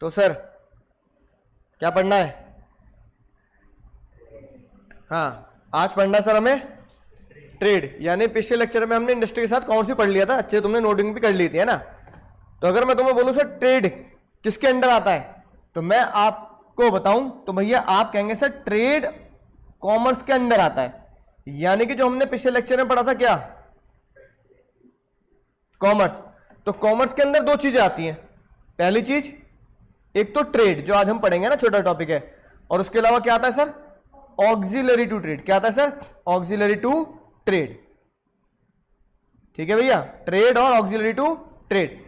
तो सर क्या पढ़ना है? हाँ, आज पढ़ना सर हमें ट्रेड, यानी पिछले लेक्चर में हमने इंडस्ट्री के साथ कौन सी पढ़ लिया था, अच्छे तुमने नोटिंग भी कर ली थी, है ना। तो अगर मैं तुम्हें बोलूं सर ट्रेड किसके अंडर आता है, तो मैं आपको बताऊं तो भैया आप कहेंगे सर ट्रेड कॉमर्स के अंडर आता है। यानी कि जो हमने पिछले लेक्चर में पढ़ा था क्या, कॉमर्स। तो कॉमर्स के अंदर दो चीजें आती हैं। पहली चीज एक तो ट्रेड, जो आज हम पढ़ेंगे ना, छोटा टॉपिक है, और उसके अलावा क्या आता है सर, ऑक्सिलरी टू ट्रेड। क्या आता है सर, ऑक्सिलरी टू ट्रेड। ठीक है भैया, ट्रेड और ऑक्सिलरी टू ट्रेड।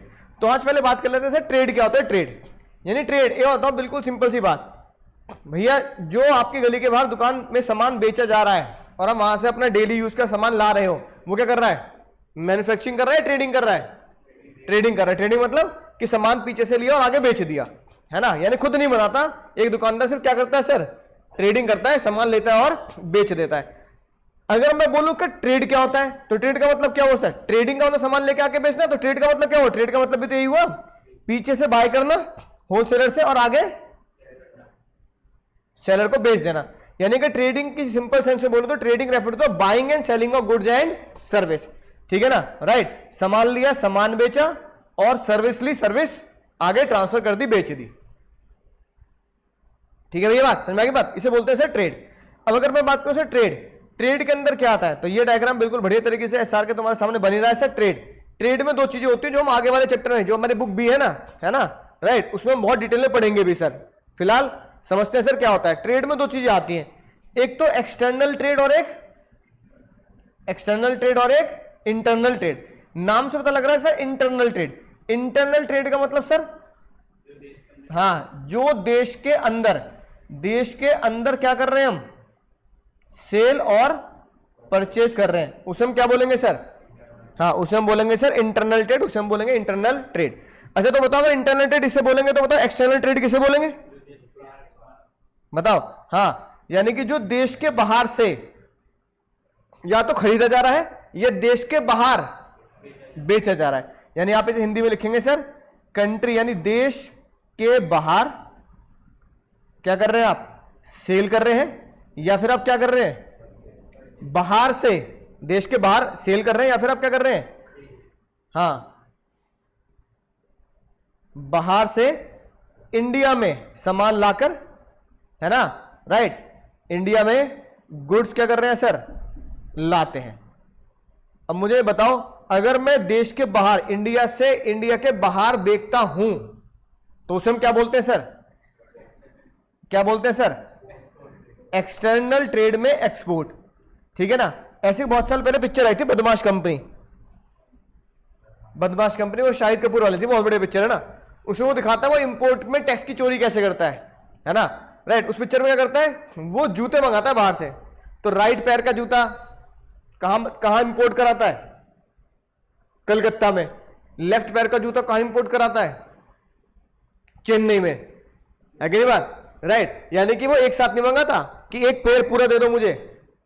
तो आज पहले बात कर लेते हैं सर ट्रेड क्या होता है। ट्रेड यानी ट्रेड ये होता है, बिल्कुल सिंपल सी बात भैया, जो आपकी गली के बाहर दुकान में सामान बेचा जा रहा है और हम वहां से अपना डेली यूज का सामान ला रहे हो, वो क्या कर रहा है, मैन्युफैक्चरिंग कर रहा है, ट्रेडिंग कर रहा है, ट्रेडिंग कर रहा है। ट्रेडिंग मतलब कि सामान पीछे से लिया और आगे बेच दिया, है ना, यानी खुद नहीं बनाता। एक दुकानदार सिर्फ क्या करता है सर, ट्रेडिंग करता है, सामान लेता है और बेच देता है। अगर मैं बोलूं कि ट्रेड क्या होता है, तो ट्रेड का मतलब क्या होता है, ट्रेडिंग का मतलब सामान लेके आके बेचना, तो ट्रेड का मतलब क्या हुआ, ट्रेड का मतलब भी तो यही हुआ, पीछे से बाय करना होलसेलर से और आगे सेलर को बेच देना। यानी कि ट्रेडिंग की सिंपल सेंस में बोलूं तो trading refer to buying and selling of goods and service. ठीक है ना, राइट। सामान लिया, सामान बेचा, और सर्विस ली, सर्विस आगे ट्रांसफर कर दी, बेच दी। ठीक है भैया, बात समझ में आ गई बात, इसे बोलते हैं सर ट्रेड। अब अगर मैं बात करूं सर ट्रेड के अंदर क्या आता है, तो ये डायग्राम बिल्कुल बढ़िया तरीके से एसआर के तुम्हारे सामने बनी रहा है सर। ट्रेड में दो चीजें होती है जो हम आगे वाले चैप्टर में, जो हमारी बुक भी है ना, राइट, उसमें हम बहुत डिटेल में पढ़ेंगे भी सर। फिलहाल समझते हैं सर क्या होता है। ट्रेड में दो चीजें आती हैं, एक तो एक्सटर्नल ट्रेड और एक इंटरनल ट्रेड। नाम से पता लग रहा है sir internal trade. Internal trade का मतलब सर, हाँ, जो देश के अंदर क्या कर रहे हैं हम, सेल और परचेज कर रहे हैं, उसे हम क्या बोलेंगे सर, हाँ, उसे हम बोलेंगे सर इंटरनल ट्रेड, उसे हम बोलेंगे इंटरनल ट्रेड। अच्छा तो बताओ, अगर इंटरनल ट्रेड इससे बोलेंगे तो बताओ एक्सटर्नल ट्रेड किसे बोलेंगे, बताओ। हाँ, यानी कि जो देश के बाहर से या तो खरीदा जा रहा है या देश के बाहर बेचा जा रहा है। यानी आप इसे हिंदी में लिखेंगे सर, कंट्री यानी देश के बाहर क्या कर रहे हैं आप, सेल कर रहे हैं, या फिर आप क्या कर रहे हैं, बाहर से, देश के बाहर सेल कर रहे हैं, या फिर आप क्या कर रहे हैं, हाँ, बाहर से इंडिया में सामान लाकर, है ना, राइट, इंडिया में गुड्स क्या कर रहे हैं सर, लाते हैं। अब मुझे बताओ, अगर मैं देश के बाहर, इंडिया से इंडिया के बाहर बेचता हूं, तो उसे हम क्या बोलते हैं सर, क्या बोलते हैं सर, एक्सटर्नल ट्रेड में एक्सपोर्ट। ठीक है ना। ऐसी बहुत साल पहले पिक्चर आई थी बदमाश कंपनी, वो शाहिद कपूर वाली थी, बहुत बड़ी पिक्चर है ना। उसमें वो दिखाता है वो इंपोर्ट में टैक्स की चोरी कैसे करता है ना, राइट। उस पिक्चर में क्या करता है, वो जूते मंगाता है बाहर से, तो राइट पैर का जूता कहां इंपोर्ट कराता है, कलकत्ता में। लेफ्ट पैर का जूता कहां इंपोर्ट कराता है, चेन्नई में, है कि नहीं बात, राइट। यानी कि वो एक साथ नहीं मंगाता कि एक पैर पूरा दे दो मुझे,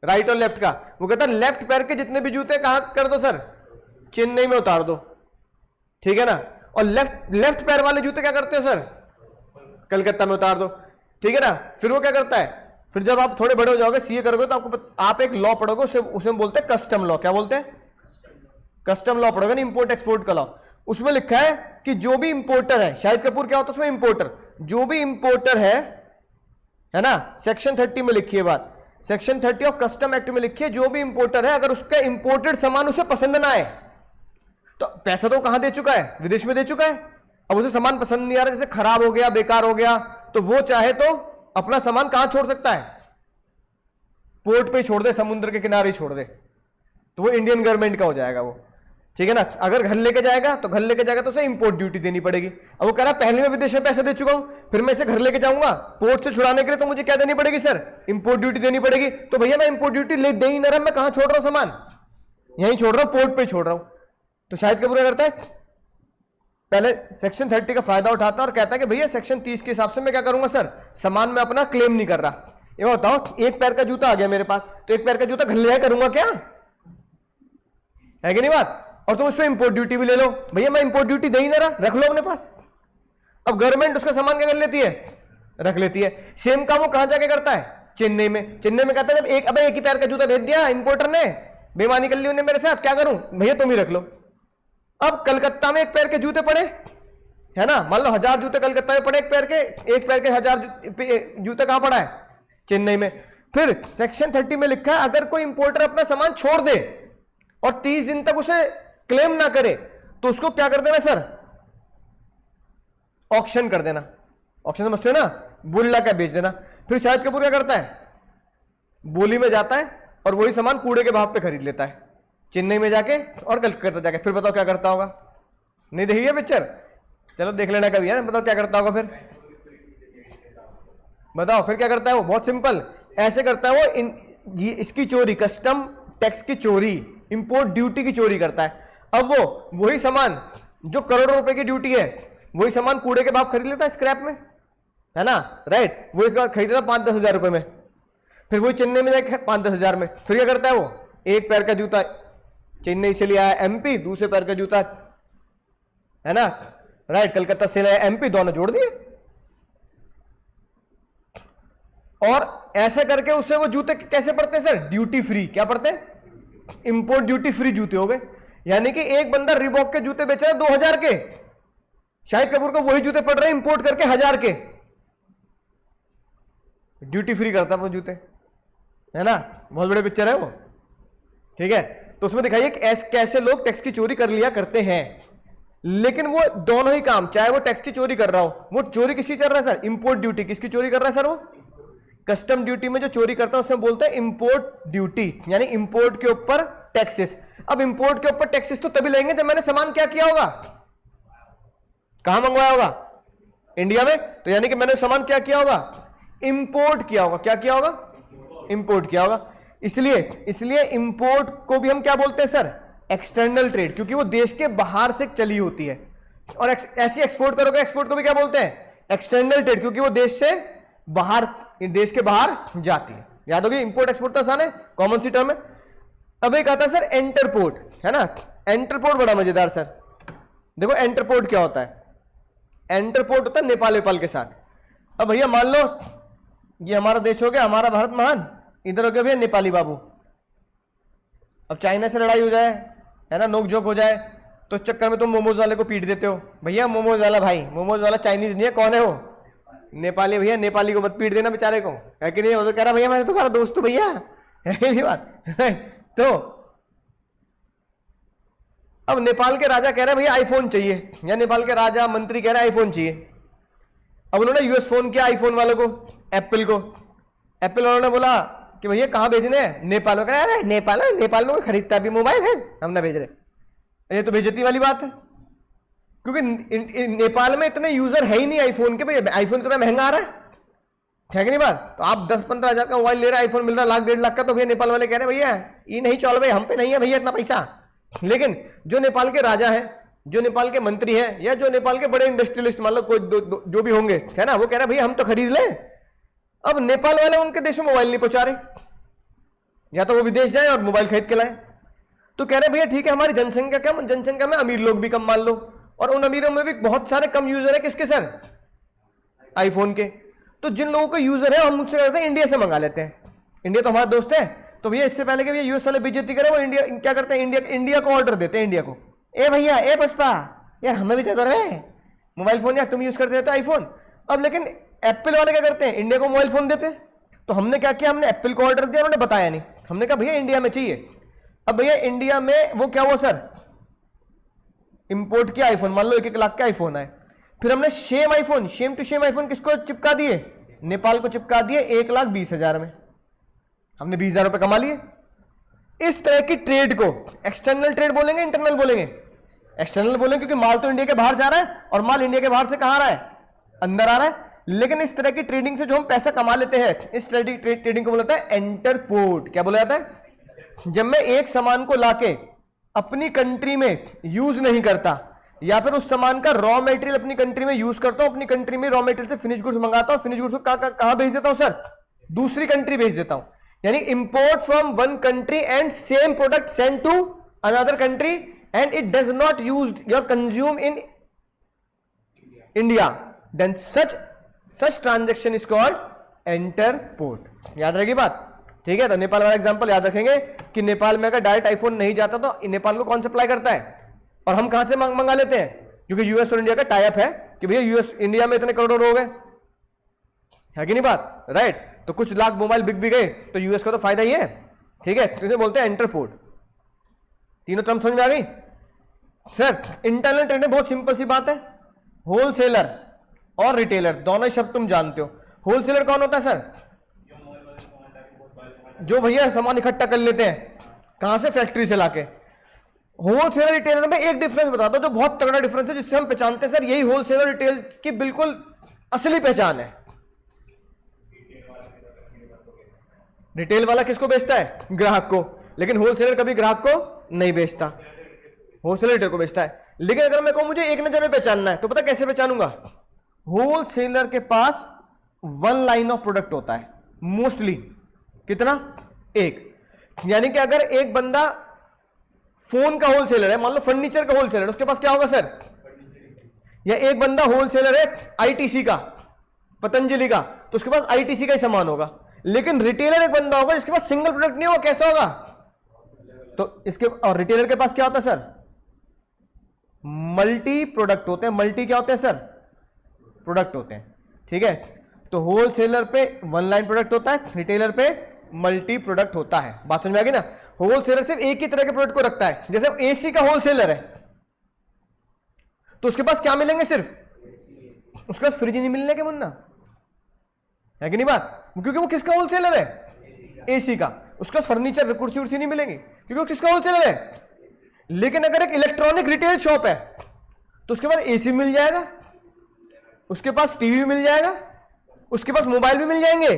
राइट और लेफ्ट का। वो कहता है लेफ्ट पैर के जितने भी जूते कहां कर दो सर, चेन्नई में उतार दो। ठीक है ना। और लेफ्ट पैर वाले जूते क्या करते हो सर, कलकत्ता में उतार दो। ठीक है ना। फिर वो क्या करता है, फिर जब आप थोड़े बड़े हो जाओगे, सीए करोगे, तो आप एक लॉ पढ़ोगे, उसे बोलते हैं कस्टम लॉ। क्या बोलते हैं, कस्टम लॉ पढ़ोगे ना, इंपोर्ट एक्सपोर्ट का लॉ। उसमें लिखा है कि जो भी इंपोर्टर है, शाहिद कपूर क्या होता है उसमें, इंपोर्टर, जो भी इंपोर्टर है ना, सेक्शन 30 में लिखी है बात, सेक्शन 30 ऑफ कस्टम एक्ट में लिखी है, जो भी इंपोर्टर है, अगर उसका इंपोर्टेड सामान उसे पसंद ना आए, तो पैसा तो कहां दे चुका है, विदेश में दे चुका है। अब उसे सामान पसंद नहीं आ रहा, जैसे खराब हो गया, बेकार हो गया, तो वो चाहे तो अपना सामान कहां छोड़ सकता है, पोर्ट पे छोड़ दे, समुद्र के किनारे छोड़ दे, तो वो इंडियन गवर्नमेंट का हो जाएगा वो। ठीक है ना। अगर घर लेके जाएगा तो उसे इंपोर्ट ड्यूटी देनी पड़ेगी। अब वो कह रहा पहले मैं विदेश में पैसे दे चुका हूं, फिर मैं इसे घर लेके जाऊंगा पोर्ट से छुड़ाने के लिए, तो मुझे क्या देनी पड़ेगी सर, इंपोर्ट ड्यूटी देनी पड़ेगी। तो भैया मैं इंपोर्ट ड्यूटी ले दे ही ना रहा, मैं कहां छोड़ रहा हूं सामान, यहीं छोड़ रहा हूं, पोर्ट पे छोड़ रहा हूं। तो शाहिद कपूर क्या करता है, पहले सेक्शन 30 का फायदा उठाता है और कहता है कि भैया सेक्शन 30 के हिसाब से मैं क्या करूंगा सर, सामान में अपना क्लेम नहीं कर रहा। ये बताओ, एक पैर का जूता आ गया मेरे पास, तो एक पैर का जूता घर ले आया करूंगा क्या, है कि नहीं बात। और तुम उस पर इंपोर्ट ड्यूटी भी ले लो, भैया मैं इंपोर्ट ड्यूटी दे ही ना रहा, रख लो अपने पास। अब गवर्नमेंट उसका सामान क्या कर लेती है, रख लेती है। सेम काम वो कहां जाके करता है, चेन्नई में। चेन्नई में कहता है जब एक ही पैर का जूता भेज दिया इंपोर्टर ने, बेईमानी कर ली उन्हें मेरे साथ, क्या करूं भैया तुम ही रख लो। अब कलकत्ता में एक पैर के जूते पड़े, है ना, मान लो 1000 जूते कलकत्ता में पड़े, एक पैर के 1000 जूते कहां पड़ा है, चेन्नई में। फिर सेक्शन 30 में लिखा है अगर कोई इंपोर्टर अपना सामान छोड़ दे और 30 दिन तक उसे क्लेम ना करे तो उसको क्या कर देना सर, ऑक्शन कर देना। ऑक्शन समझते हो ना, बुल्ला का बेच देना। फिर शाहिद कपूर क्या करता है, बोली में जाता है और वही सामान कूड़े के भाव पे खरीद लेता है चेन्नई में जाके और कलकत्ता जाके। फिर बताओ क्या करता होगा, नहीं देखिए पिक्चर, चलो देख लेना कभी है, बताओ क्या करता होगा फिर, बताओ फिर क्या करता है वो। बहुत सिंपल, ऐसे करता है वो इसकी चोरी, कस्टम टैक्स की चोरी, इंपोर्ट ड्यूटी की चोरी करता है। अब वो वही सामान जो करोड़ों रुपए की ड्यूटी है, वही सामान कूड़े के भाव खरीद लेता है स्क्रैप में, है ना, राइट। वो खरीदता 5-10 हजार रुपए में, फिर वही चेन्नई में जाके 5-10 हजार में। फिर क्या करता है वो, एक पैर का जूता चेन्नई से लिया है एमपी, दूसरे पैर का जूता, है ना, राइट, कलकत्ता से लाया एमपी, दोनों जोड़ दिए। और ऐसे करके उससे वो जूते कैसे पड़ते हैं सर, ड्यूटी फ्री। क्या पड़ते हैं, इंपोर्ट ड्यूटी फ्री जूते हो गए। यानी कि एक बंदा रिबॉक के जूते बेच रहा है 2000 के, शाहिद कपूर को वही जूते पड़ रहे हैं इंपोर्ट करके 1000 के, ड्यूटी फ्री करता है वो जूते, है ना। बहुत बड़े पिक्चर है वो, ठीक है। तो उसमें दिखाइए कैसे लोग टैक्स की चोरी कर लिया करते हैं। लेकिन वो दोनों ही काम, चाहे वो टैक्स की चोरी कर रहा हो, वो चोरी किसकी कर रहा है सर, इंपोर्ट ड्यूटी। किसकी चोरी कर रहा है सर, वो कस्टम ड्यूटी में जो चोरी करता है उसमें बोलते हैं इंपोर्ट ड्यूटी, यानी इंपोर्ट के ऊपर टैक्सेस। अब इंपोर्ट के ऊपर टैक्सेस तो तभी लेंगे जब मैंने सामान क्या किया होगा, कहां मंगवाया होगा, इंडिया में। तो यानी कि मैंने सामान क्या किया होगा, इंपोर्ट किया होगा। क्या किया होगा, इंपोर्ट किया होगा। इसलिए इंपोर्ट को भी हम क्या बोलते हैं सर, एक्सटर्नल ट्रेड, क्योंकि वो देश के बाहर से चली होती है। और ऐसी एक्सपोर्ट करोगे, एक्सपोर्ट को भी क्या बोलते हैं, एक्सटर्नल ट्रेड, क्योंकि वो देश से बाहर, देश के बाहर जाती है। याद होगी, इंपोर्ट एक्सपोर्ट तो आसान है, कॉमन सी टर्म है। अब एक आता है सर एंटरपोर्ट, है ना। एंटरपोर्ट बड़ा मजेदार सर। देखो एंटरपोर्ट क्या होता है, एंटरपोर्ट होता है नेपाल के साथ। अब भैया मान लो ये हमारा देश हो गया, हमारा भारत महान, इधर हो गया भैया नेपाली बाबू। अब चाइना से लड़ाई हो जाए, है ना, नोक झोंक हो जाए, तो इस चक्कर में तुम मोमोज वाले को पीट देते हो। भैया मोमोज वाला भाई, मोमोज वाला चाइनीज नहीं है, कौन है वो, नेपाली। भैया नेपाली को मत पीट देना बेचारे को, है कि नहीं। वो तो कह रहा भैया मैं तुम्हारा दोस्त हूं भैया, है नहीं बात। तो अब नेपाल के राजा कह रहे हैं भैया आईफोन चाहिए, या नेपाल के राजा मंत्री कह रहे हैं आईफोन चाहिए। अब उन्होंने यूएस फोन किया आईफोन वालों को, एप्पल को। एप्पल वालों ने बोला कि भैया कहां भेजने हैं, नेपाल में। कह रहे नेपाल में कोई खरीदता है, अभी मोबाइल है, हम ना भेज रहे। ये तो बेइज्जती वाली बात है, क्योंकि नेपाल में इतने यूजर है ही नहीं आईफोन के। भाई आईफोन इतना महंगा आ रहा है कि नहीं बात। तो आप 10-15 हजार का मोबाइल ले रहे हैं, आईफोन मिल रहा है 1-1.5 लाख का, तो भैया नेपाल वाले कह रहे हैं भैया ये नहीं चल भाई, हम पे नहीं है भैया इतना पैसा। लेकिन जो नेपाल के राजा है, जो नेपाल के मंत्री हैं, या जो नेपाल के बड़े इंडस्ट्रियलिस्ट मान लो कोई जो भी होंगे, है ना, वो कह रहे हैं भैया हम तो खरीद लें। अब नेपाल वाले उनके देश में मोबाइल नहीं पहुंचा रहे, या तो वो विदेश जाए और मोबाइल खरीद के लाए। तो कह रहे भैया ठीक है, हमारी जनसंख्या कम, जनसंख्या में अमीर लोग भी कम मान लो, और उन अमीरों में भी बहुत सारे कम यूजर है किसके सर, आईफोन के। तो जिन लोगों का यूजर है हम मुझसे करते हैं इंडिया से मंगा लेते हैं, इंडिया तो हमारा दोस्त है। तो भैया इससे पहले कि भैया यूएस वाले बेइज्जती करे, वो इंडिया क्या करते हैं, इंडिया को ऑर्डर देते हैं, इंडिया को। ए भैया, ए पुष्पा यार हमें भी दे दो रे मोबाइल फोन, यार तुम यूज करते हो आईफोन। अब लेकिन एप्पल वाले क्या करते हैं, इंडिया को मोबाइल फोन देते हैं। तो हमने क्या किया, हमने एप्पल को ऑर्डर दिया, उन्होंने बताया नहीं। हमने कहा भैया इंडिया में चाहिए। अब भैया इंडिया में वो क्या हुआ सर, इंपोर्ट किया आईफोन, मान लो 1-1 लाख के आईफोन आए। फिर हमने सेम टू सेम आईफोन किसको चिपका दिए, नेपाल को चिपका दिए 1,20,000 में। हमने 20,000 रुपए कमा लिए। इस तरह की ट्रेड को एक्सटर्नल ट्रेड बोलेंगे, इंटरनल बोलेंगे, एक्सटर्नल बोलेंगे, क्योंकि माल तो इंडिया के बाहर जा रहा है, और माल इंडिया के बाहर से कहां आ रहा है, अंदर आ रहा है। लेकिन इस तरह की ट्रेडिंग से जो हम पैसा कमा लेते हैं, इस ट्रेडिंग को बोला जाता है एंटरपोर्ट। क्या बोला जाता है, जब मैं एक सामान को लाके अपनी कंट्री में यूज नहीं करता, या फिर उस सामान का रॉ मटेरियल अपनी कंट्री में यूज करता हूं, अपनी कंट्री में रॉ मटेरियल से फिनिश गुड्स मंगाता हूं, फिनिश गुड्स को कहां भेज देता हूं सर, दूसरी कंट्री भेज देता हूं। यानी import from one country and same product send to another country and it does not use your consume in India. Then such transaction is called entrepot. याद रहेगी बात, ठीक है। तो नेपाल वाला एग्जांपल याद रखेंगे कि नेपाल में अगर डायरेक्ट आईफोन नहीं जाता तो नेपाल को कौन सप्लाई करता है, और हम कहां से मंगा लेते हैं, क्योंकि यूएस और इंडिया का टाई अप है कि भैया यूएस इंडिया में इतने करोड़ लोग हैं, है कि नहीं बात, राइट। तो कुछ लाख मोबाइल बिक भी गए तो यूएस का तो फायदा ही है, ठीक है। तो बोलते हैं इंटरपोर्ट। तीनों टर्म समझ में आ गई सर। इंटरनल ट्रेडिंग बहुत सिंपल सी बात है, होलसेलर और रिटेलर दोनों ही शब्द तुम जानते हो। होलसेलर कौन होता है सर, जो भैया सामान इकट्ठा कर लेते हैं कहां से, फैक्ट्री से लाके। होलसेलर रिटेलर में एक डिफरेंस बताता हूं जो बहुत तगड़ा डिफरेंस है, जिससे हम पहचानते हैं सर यही होलसेलर रिटेल की बिल्कुल असली पहचान है। रिटेल वाला किसको बेचता है, ग्राहक को, लेकिन होलसेलर कभी ग्राहक को नहीं बेचता, होलसेलर रिटेल को बेचता है। लेकिन अगर मैं कहूं मुझे एक नजर में पहचानना है तो पता कैसे पहचानूंगा, होलसेलर के पास वन लाइन ऑफ प्रोडक्ट होता है मोस्टली, कितना, एक। यानी कि अगर एक बंदा फोन का होलसेलर है, मान लो फर्नीचर का होलसेलर, उसके पास क्या होगा सर, या एक बंदा होलसेलर है आईटीसी का, पतंजलि का, तो उसके पास आईटीसी का ही सामान होगा। लेकिन रिटेलर एक बंदा होगा जिसके पास सिंगल प्रोडक्ट नहीं होगा, कैसा होगा, तो इसके, और रिटेलर के पास क्या होता है सर, मल्टी प्रोडक्ट होते हैं। मल्टी क्या होते हैं सर, प्रोडक्ट होते हैं, ठीक है। तो होलसेलर पे वन लाइन प्रोडक्ट होता है, रिटेलर पे मल्टी प्रोडक्ट होता है। बात समझ में आ गई ना। होलसेलर सिर्फ एक ही तरह के प्रोडक्ट को रखता है, जैसे एसी का होलसेलर है तो उसके पास क्या मिलेंगे, सिर्फ उसके पास फ्रिज नहीं मिलने के मुन्ना, है कि नहीं बात, क्योंकि वो किसका होलसेलर है, एसी का। उसका फर्नीचर कुर्सी उर्सी नहीं मिलेंगी क्योंकि वो किसका होलसेलर है। लेकिन अगर एक इलेक्ट्रॉनिक रिटेल शॉप है तो उसके पास एसी मिल जाएगा, उसके पास टीवी मिल जाएगा, उसके पास मोबाइल भी मिल जाएंगे,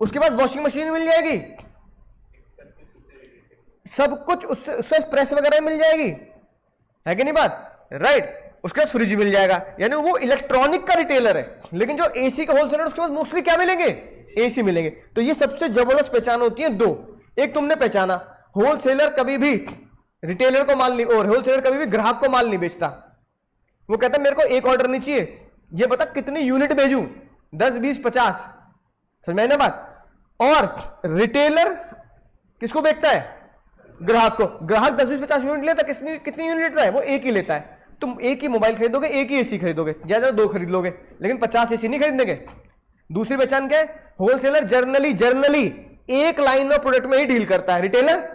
उसके पास वॉशिंग मशीन भी मिल जाएगी, सब कुछ उससे प्रेस वगैरह मिल जाएगी, है कि नहीं बात, राइट। उसके पास फ्रिज मिल जाएगा, यानी वो इलेक्ट्रॉनिक का रिटेलर है। लेकिन जो एसी का होलसेलर उसके पास मोस्टली क्या मिलेंगे, एसी मिलेंगे। तो ये सबसे जबरदस्त पहचान होती है दो। एक तुमने पहचाना, होलसेलर कभी भी रिटेलर को माल नहीं, और होलसेलर कभी भी ग्राहक को माल नहीं बेचता। वो कहता है मेरे को एक ऑर्डर नहीं चाहिए, ये बता कितनी यूनिट भेजूं, 10 20 50, समझ में ना बात। और रिटेलर किसको बेचता है, ग्राहक को। ग्राहक 10 20 50 यूनिट लेता, कितनी यूनिट लेता है, वो एक ही लेता है। तुम एक ही मोबाइल खरीदोगे, एक ही एसी खरीदोगे, ज्यादा दो खरीद लोगे, लेकिन 50 एसी नहीं खरीदेंगे। दूसरी पहचान क्या है, होलसेलर जर्नली एक लाइन ऑफ प्रोडक्ट में ही डील करता है, retailer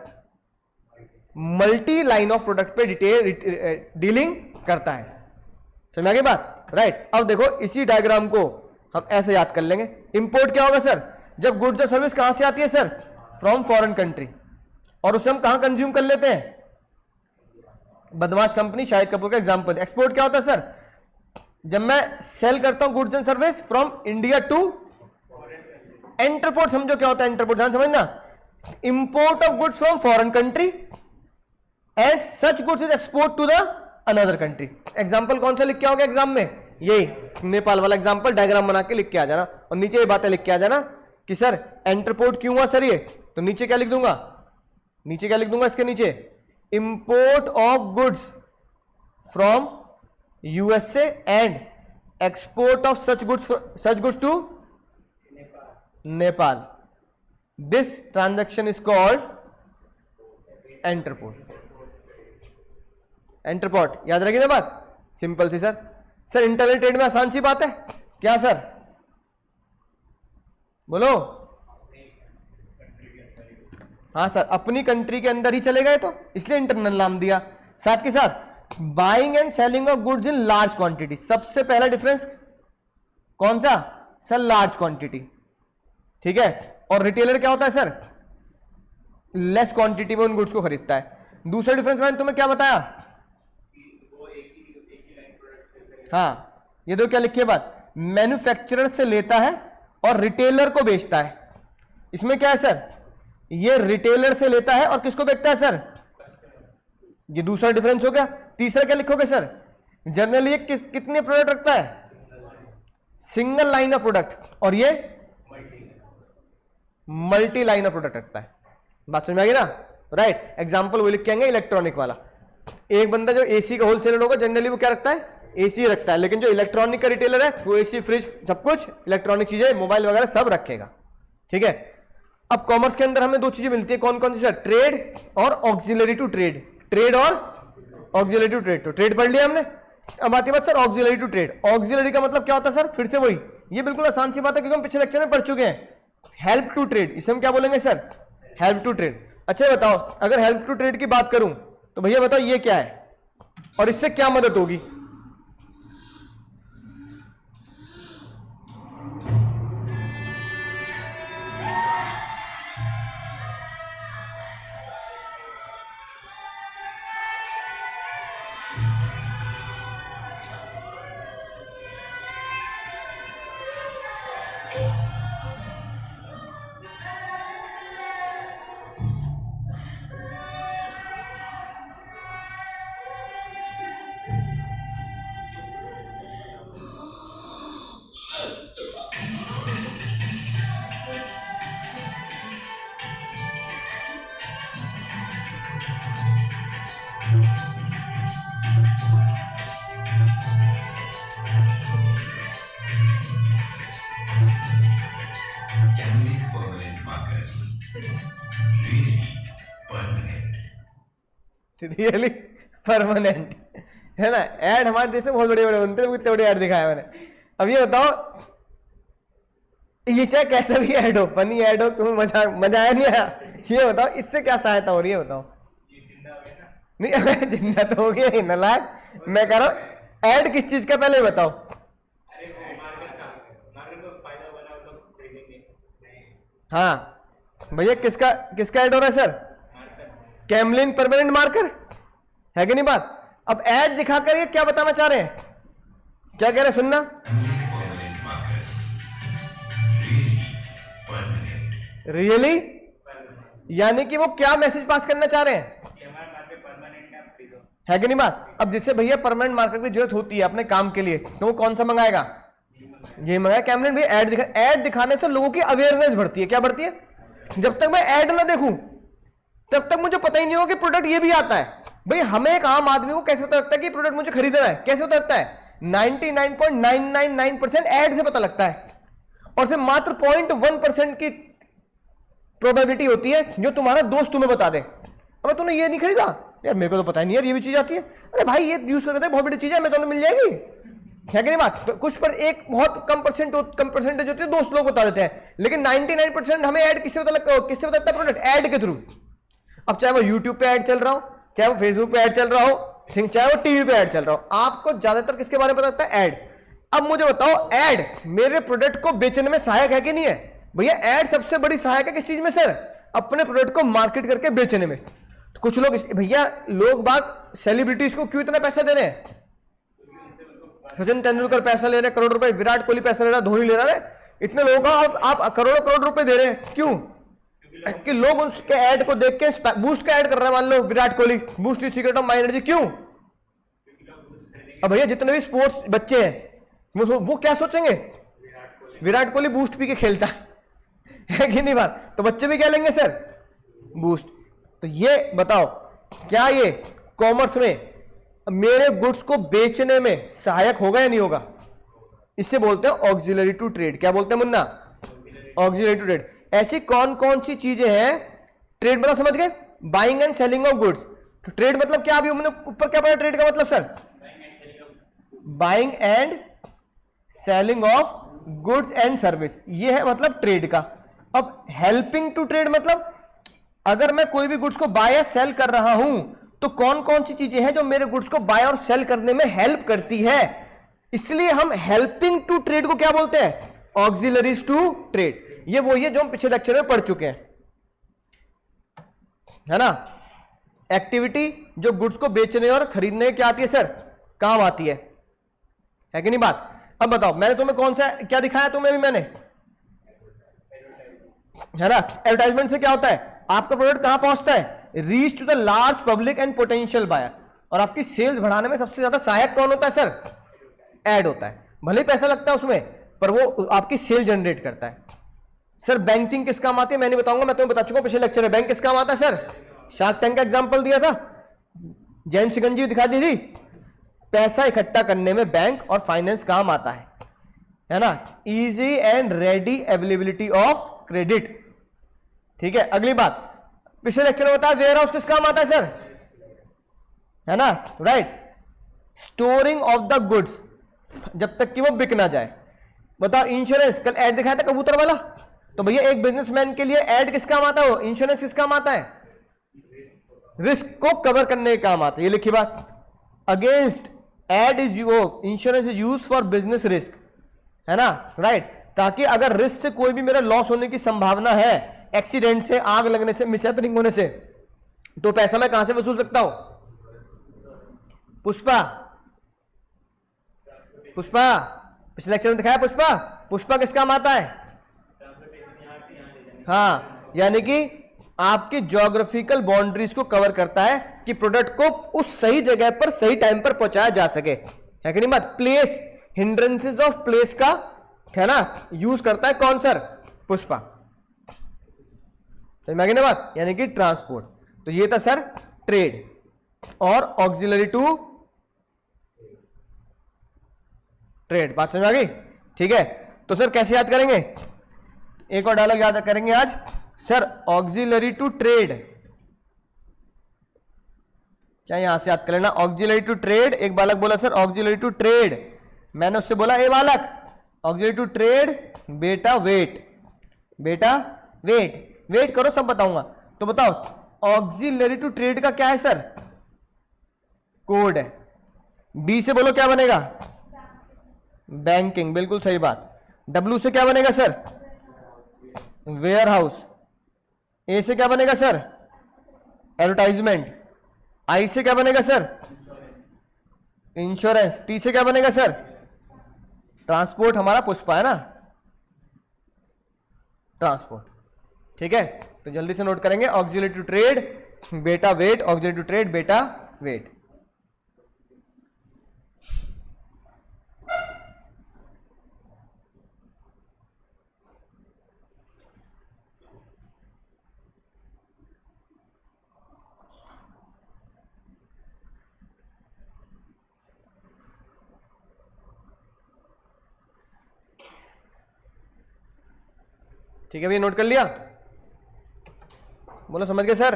multi line of product पे डीलिंग करता है। समझ आ गई बात, राइट। अब देखो इसी डायग्राम को हम ऐसे याद कर लेंगे। इंपोर्ट क्या होगा सर, जब गुड्स और सर्विस कहां से आती है सर, फ्रॉम फॉरेन कंट्री, और उसे हम कहां कंज्यूम कर लेते हैं, बदमाश कंपनी शाहिद कपूर का एग्जांपल। एक्सपोर्ट क्या होता है सर, जब मैं सेल करता हूं goods and service from India to entrepot. समझो क्या होता है एंटरपोर्ट, ध्यान समझना, import of goods from foreign country and such goods is export to the another country. Example कौन सा लिख के आओगे एग्जाम में, यही नेपाल वाला एग्जांपल डायग्राम बना के लिख के आ जाना, और नीचे ये बातें लिख के आ जाना कि सर एंटरपोर्ट क्यों हुआ सर ये, तो नीचे क्या लिख दूंगा, नीचे क्या लिख दूंगा, इसके नीचे import of goods from USA and export of such goods to Nepal. This transaction is called entrepot. Entrepot याद रखिए ना बात, सिंपल सी सर। सर इंटरनेट ट्रेड में आसान सी बात है क्या सर, बोलो। हाँ सर, अपनी कंट्री के अंदर ही चलेगा ये, तो इसलिए इंटरनल नाम दिया। साथ के साथ buying and selling of goods in large quantity, सबसे पहला डिफरेंस कौन सा सर, लार्ज क्वांटिटी, ठीक है। और रिटेलर क्या होता है सर, लेस क्वांटिटी में उन गुड्स को खरीदता है। दूसरा डिफरेंस मैंने तुम्हें क्या बताया, हाँ ये दो क्या लिखी है बात, मैन्युफैक्चरर से लेता है और रिटेलर को बेचता है। इसमें क्या है सर, ये रिटेलर से लेता है और किसको बेचता है सर, ये दूसरा डिफरेंस हो गया। तीसरा क्या लिखोगे सर, जनरली ये कितने प्रोडक्ट रखता है, सिंगल लाइन ऑफ प्रोडक्ट, और ये मल्टी लाइन ऑफ प्रोडक्ट रखता है। बात समझ में आ गई ना, राइट। एग्जांपल वो लिख के आएंगे इलेक्ट्रॉनिक वाला। एक बंदा जो एसी का होलसेलर होगा जनरली वो क्या रखता है, एसी रखता है, लेकिन जो इलेक्ट्रॉनिक का रिटेलर है वो एसी, फ्रिज, सब कुछ इलेक्ट्रॉनिक चीजें, मोबाइल वगैरह सब रखेगा। ठीक है, अब कॉमर्स के अंदर हमें दो चीजें मिलती है, कौन कौन सी सर? ट्रेड और ऑक्सिलरी टू ट्रेड। ट्रेड और ऑक्सिलरी टू ट्रेड। तो ट्रेड पढ़ लिया हमने। अब आती बात sir auxiliary to trade. Auxiliary का मतलब क्या होता है सर? फिर से वही, ये बिल्कुल आसान सी बात है क्योंकि हम पिछले लेक्चर में पढ़ चुके हैं। हेल्प टू ट्रेड, इसे हम क्या बोलेंगे सर? Help to trade. अच्छा बताओ, अगर हेल्प टू ट्रेड की बात करूं तो भैया बताओ ये क्या है और इससे क्या मदद होगी? रियली परमानेंट है ना। ऐड हमारे देश में बहुत बड़े बड़े बनते हैं, इतने बड़े ऐड दिखाया मैंने। अब ये बताओ, ये चाहे कैसा भी ऐड हो, फनी ऐड हो, तुम्हें मजा आया नहीं आया? ये बताओ इससे क्या सहायता हो रही है? बताओ। नहीं जिंदा तो हो गया ही नालायक। मैं कह रहा हूं ऐड किस चीज का, पहले बताओ। हाँ भैया, किसका किसका ऐड हो रहा है सर? कैमलिन परमानेंट मार्कर, है कि नहीं बात? अब ऐड दिखाकर ये क्या बताना चाह रहे हैं? क्या कह रहे हैं सुनना? रियली, यानी कि वो क्या मैसेज पास करना चाह रहे हैं? है कि नहीं बात? अब जिससे भैया परमानेंट मार्कर की जरूरत होती है अपने काम के लिए, तो वो कौन सा मंगाएगा? ये मंगाया कैमलिन। भैया ऐड दिखाने से लोगों की अवेयरनेस बढ़ती है। क्या बढ़ती है? जब तक मैं ऐड ना देखूं तब तक मुझे पता ही नहीं होगा कि प्रोडक्ट ये भी आता है। भाई हमें एक आम आदमी को कैसे पता लगता है कि प्रोडक्ट मुझे खरीदना है? कैसे पता लगता है? 99.999% ऐड से पता लगता है, और सिर्फ मात्र 0.1% की प्रोबेबिलिटी होती है जो तुम्हारा दोस्त तुम्हें बता दे। अब तूने ये नहीं खरीदा यार, मेरे को तो पता ही नहीं यार ये भी चीज आती है। अरे भाई ये यूज कर रहे थे, बहुत बड़ी चीज है, मैं तो मिल जाएगी। है कि नहीं बात? तो कुछ पर एक बहुत कम परसेंटेज होती है, दोस्त लोग बता देते हैं, लेकिन 99% हमें ऐड किससे पता लगता है? प्रोडक्ट ऐड के थ्रू। अब चाहे वो यूट्यूब पे ऐड चल रहा हो, चाहे वो फेसबुक पे ऐड चल रहा हो, चाहे वो टीवी पे ऐड चल रहा हो, आपको ज्यादातर किसके बारे में पता लगता है? ऐड। अब मुझे बताओ, ऐड मेरे प्रोडक्ट को बेचने में सहायक है कि नहीं है? भैया ऐड सबसे बड़ी सहायक है किस चीज में सर? अपने प्रोडक्ट को मार्केट करके बेचने में। तो कुछ लोग भैया लोग बाग सेलिब्रिटीज को क्यों इतना पैसा दे रहे हैं? सचिन तेंदुलकर पैसा ले रहे, करोड़ रुपए, विराट कोहली पैसा ले रहा, धोनी ले रहा है, इतने लोगों का आप करोड़ों करोड़ रुपए दे रहे हैं। क्यों? कि लोग उसके ऐड को देख के बूस्ट का ऐड कर रहे हैं। मान लो Virat Kohli, Boost is secret of my energy. क्यों? अब भैया जितने भी स्पोर्ट्स बच्चे हैं वो क्या सोचेंगे? विराट कोहली बूस्ट पी के खेलता है कि नहीं बात? तो बच्चे भी क्या लेंगे सर? बूस्ट। तो ये बताओ, क्या ये कॉमर्स में मेरे गुड्स को बेचने में सहायक होगा या नहीं होगा? इससे बोलते हैं ऑक्सिलरी टू ट्रेड। क्या बोलते हैं मुन्ना? Auxiliary to trade. ऐसी कौन कौन सी चीजें हैं? ट्रेड मतलब समझ गए? Buying and selling of goods. तो ट्रेड मतलब क्या? अभी हमने ऊपर क्या पढ़ा ट्रेड का मतलब sir? Buying and selling of goods and service, ये है मतलब ट्रेड का। अब हेल्पिंग टू ट्रेड मतलब अगर मैं कोई भी गुड्स को बाय या सेल कर रहा हूं तो कौन कौन सी चीजें हैं जो मेरे गुड्स को बाय और सेल करने में हेल्प करती है? इसलिए हम हेल्पिंग टू ट्रेड को क्या बोलते हैं? Auxiliaries to trade. ये वही है जो हम पिछले लेक्चर में पढ़ चुके हैं, है ना। एक्टिविटी जो गुड्स को बेचने और खरीदने क्या आती है सर? काम आती है कि नहीं बात? अब बताओ, मैंने तुम्हें कौन सा क्या दिखाया तुम्हें भी मैंने, है ना। एडवर्टाइजमेंट से क्या होता है? आपका प्रोडक्ट कहां पहुंचता है? Reach to the large public and potential buyer. और आपकी सेल्स बढ़ाने में सबसे ज्यादा सहायक कौन होता है सर? ऐड होता है। भले ही पैसा लगता है उसमें, पर वो आपकी सेल जनरेट करता है। सर बैंकिंग किस काम आती है? मैं नहीं बताऊंगा, मैं तुम्हें बता चुका हूं पिछले लेक्चर में। बैंक किस काम आता है सर? शार्क टैंक का एग्जांपल दिया था, जैन शिकंजी दिखा दी थी। पैसा इकट्ठा करने में बैंक और फाइनेंस काम आता है ना। Easy and ready availability of credit. ठीक है, अगली बात, पिछले लेक्चर में बताया वेयर हाउस किस काम आता है सर, है ना, right. Storing of the goods जब तक कि वो बिक ना जाए। बताओ इंश्योरेंस, कल ऐड दिखाया था कबूतर वाला, तो भैया एक बिजनेसमैन के लिए ऐड किस काम आता है, वो इंश्योरेंस किस काम आता है, रिस्क को कवर करने का काम आता है। ये लिखी बात, against aid is insurance is use for business risk, है ना, राइट। ताकि अगर रिस्क से कोई भी मेरा लॉस होने की संभावना है, एक्सीडेंट से, आग लगने से, मिसहैपनिंग होने से, तो पैसा मैं कहां से वसूल सकता हूं, पुष्पा, पुष्पा पिछले लेक्चर में दिखाया, पुष्पा, पुष्पा किस काम आता है, हाँ, यानी कि आपकी ज्योग्राफिकल बाउंड्रीज को कवर करता है कि प्रोडक्ट को उस सही जगह पर सही टाइम पर पहुंचाया जा सके, है कि नहीं बात। प्लेस, हिंड्रेंसेस ऑफ प्लेस का, है ना, यूज करता है कौन सर, पुष्पा, समझ में आ गई ना बात, यानी कि ट्रांसपोर्ट। तो ये था सर ट्रेड और ऑक्सिलरी टू ट्रेड, बात समझ में आ गई। ठीक है, तो सर कैसे याद करेंगे, एक और डायलॉग याद करेंगे आज सर, ऑक्सिलरी टू ट्रेड, चाहे यहां से याद कर लेना, ऑक्सिलरी टू ट्रेड। एक बालक बोला सर ऑक्सिलरी टू ट्रेड, मैंने उससे बोला ए बालक ऑक्सिलरी टू ट्रेड, बेटा वेट, बेटा वेट, वेट करो सब बताऊंगा। तो बताओ ऑक्सिलरी टू ट्रेड का क्या है सर, कोड है। बी से बोलो क्या बनेगा, बैंकिंग, बिल्कुल सही बात। डब्ल्यू से क्या बनेगा सर, वेयर हाउस। ए से क्या बनेगा सर, एडवर्टाइजमेंट। आई से क्या बनेगा सर, इंश्योरेंस। टी से क्या बनेगा सर, ट्रांसपोर्ट, हमारा पुष्पा है ना, ट्रांसपोर्ट। ठीक है, तो जल्दी से नोट करेंगे, ऑक्सिलरी टू ट्रेड बेटा वेट, ऑक्सिलरी टू ट्रेड बेटा वेट। ठीक है भैया, नोट कर लिया, बोलो समझ गए सर।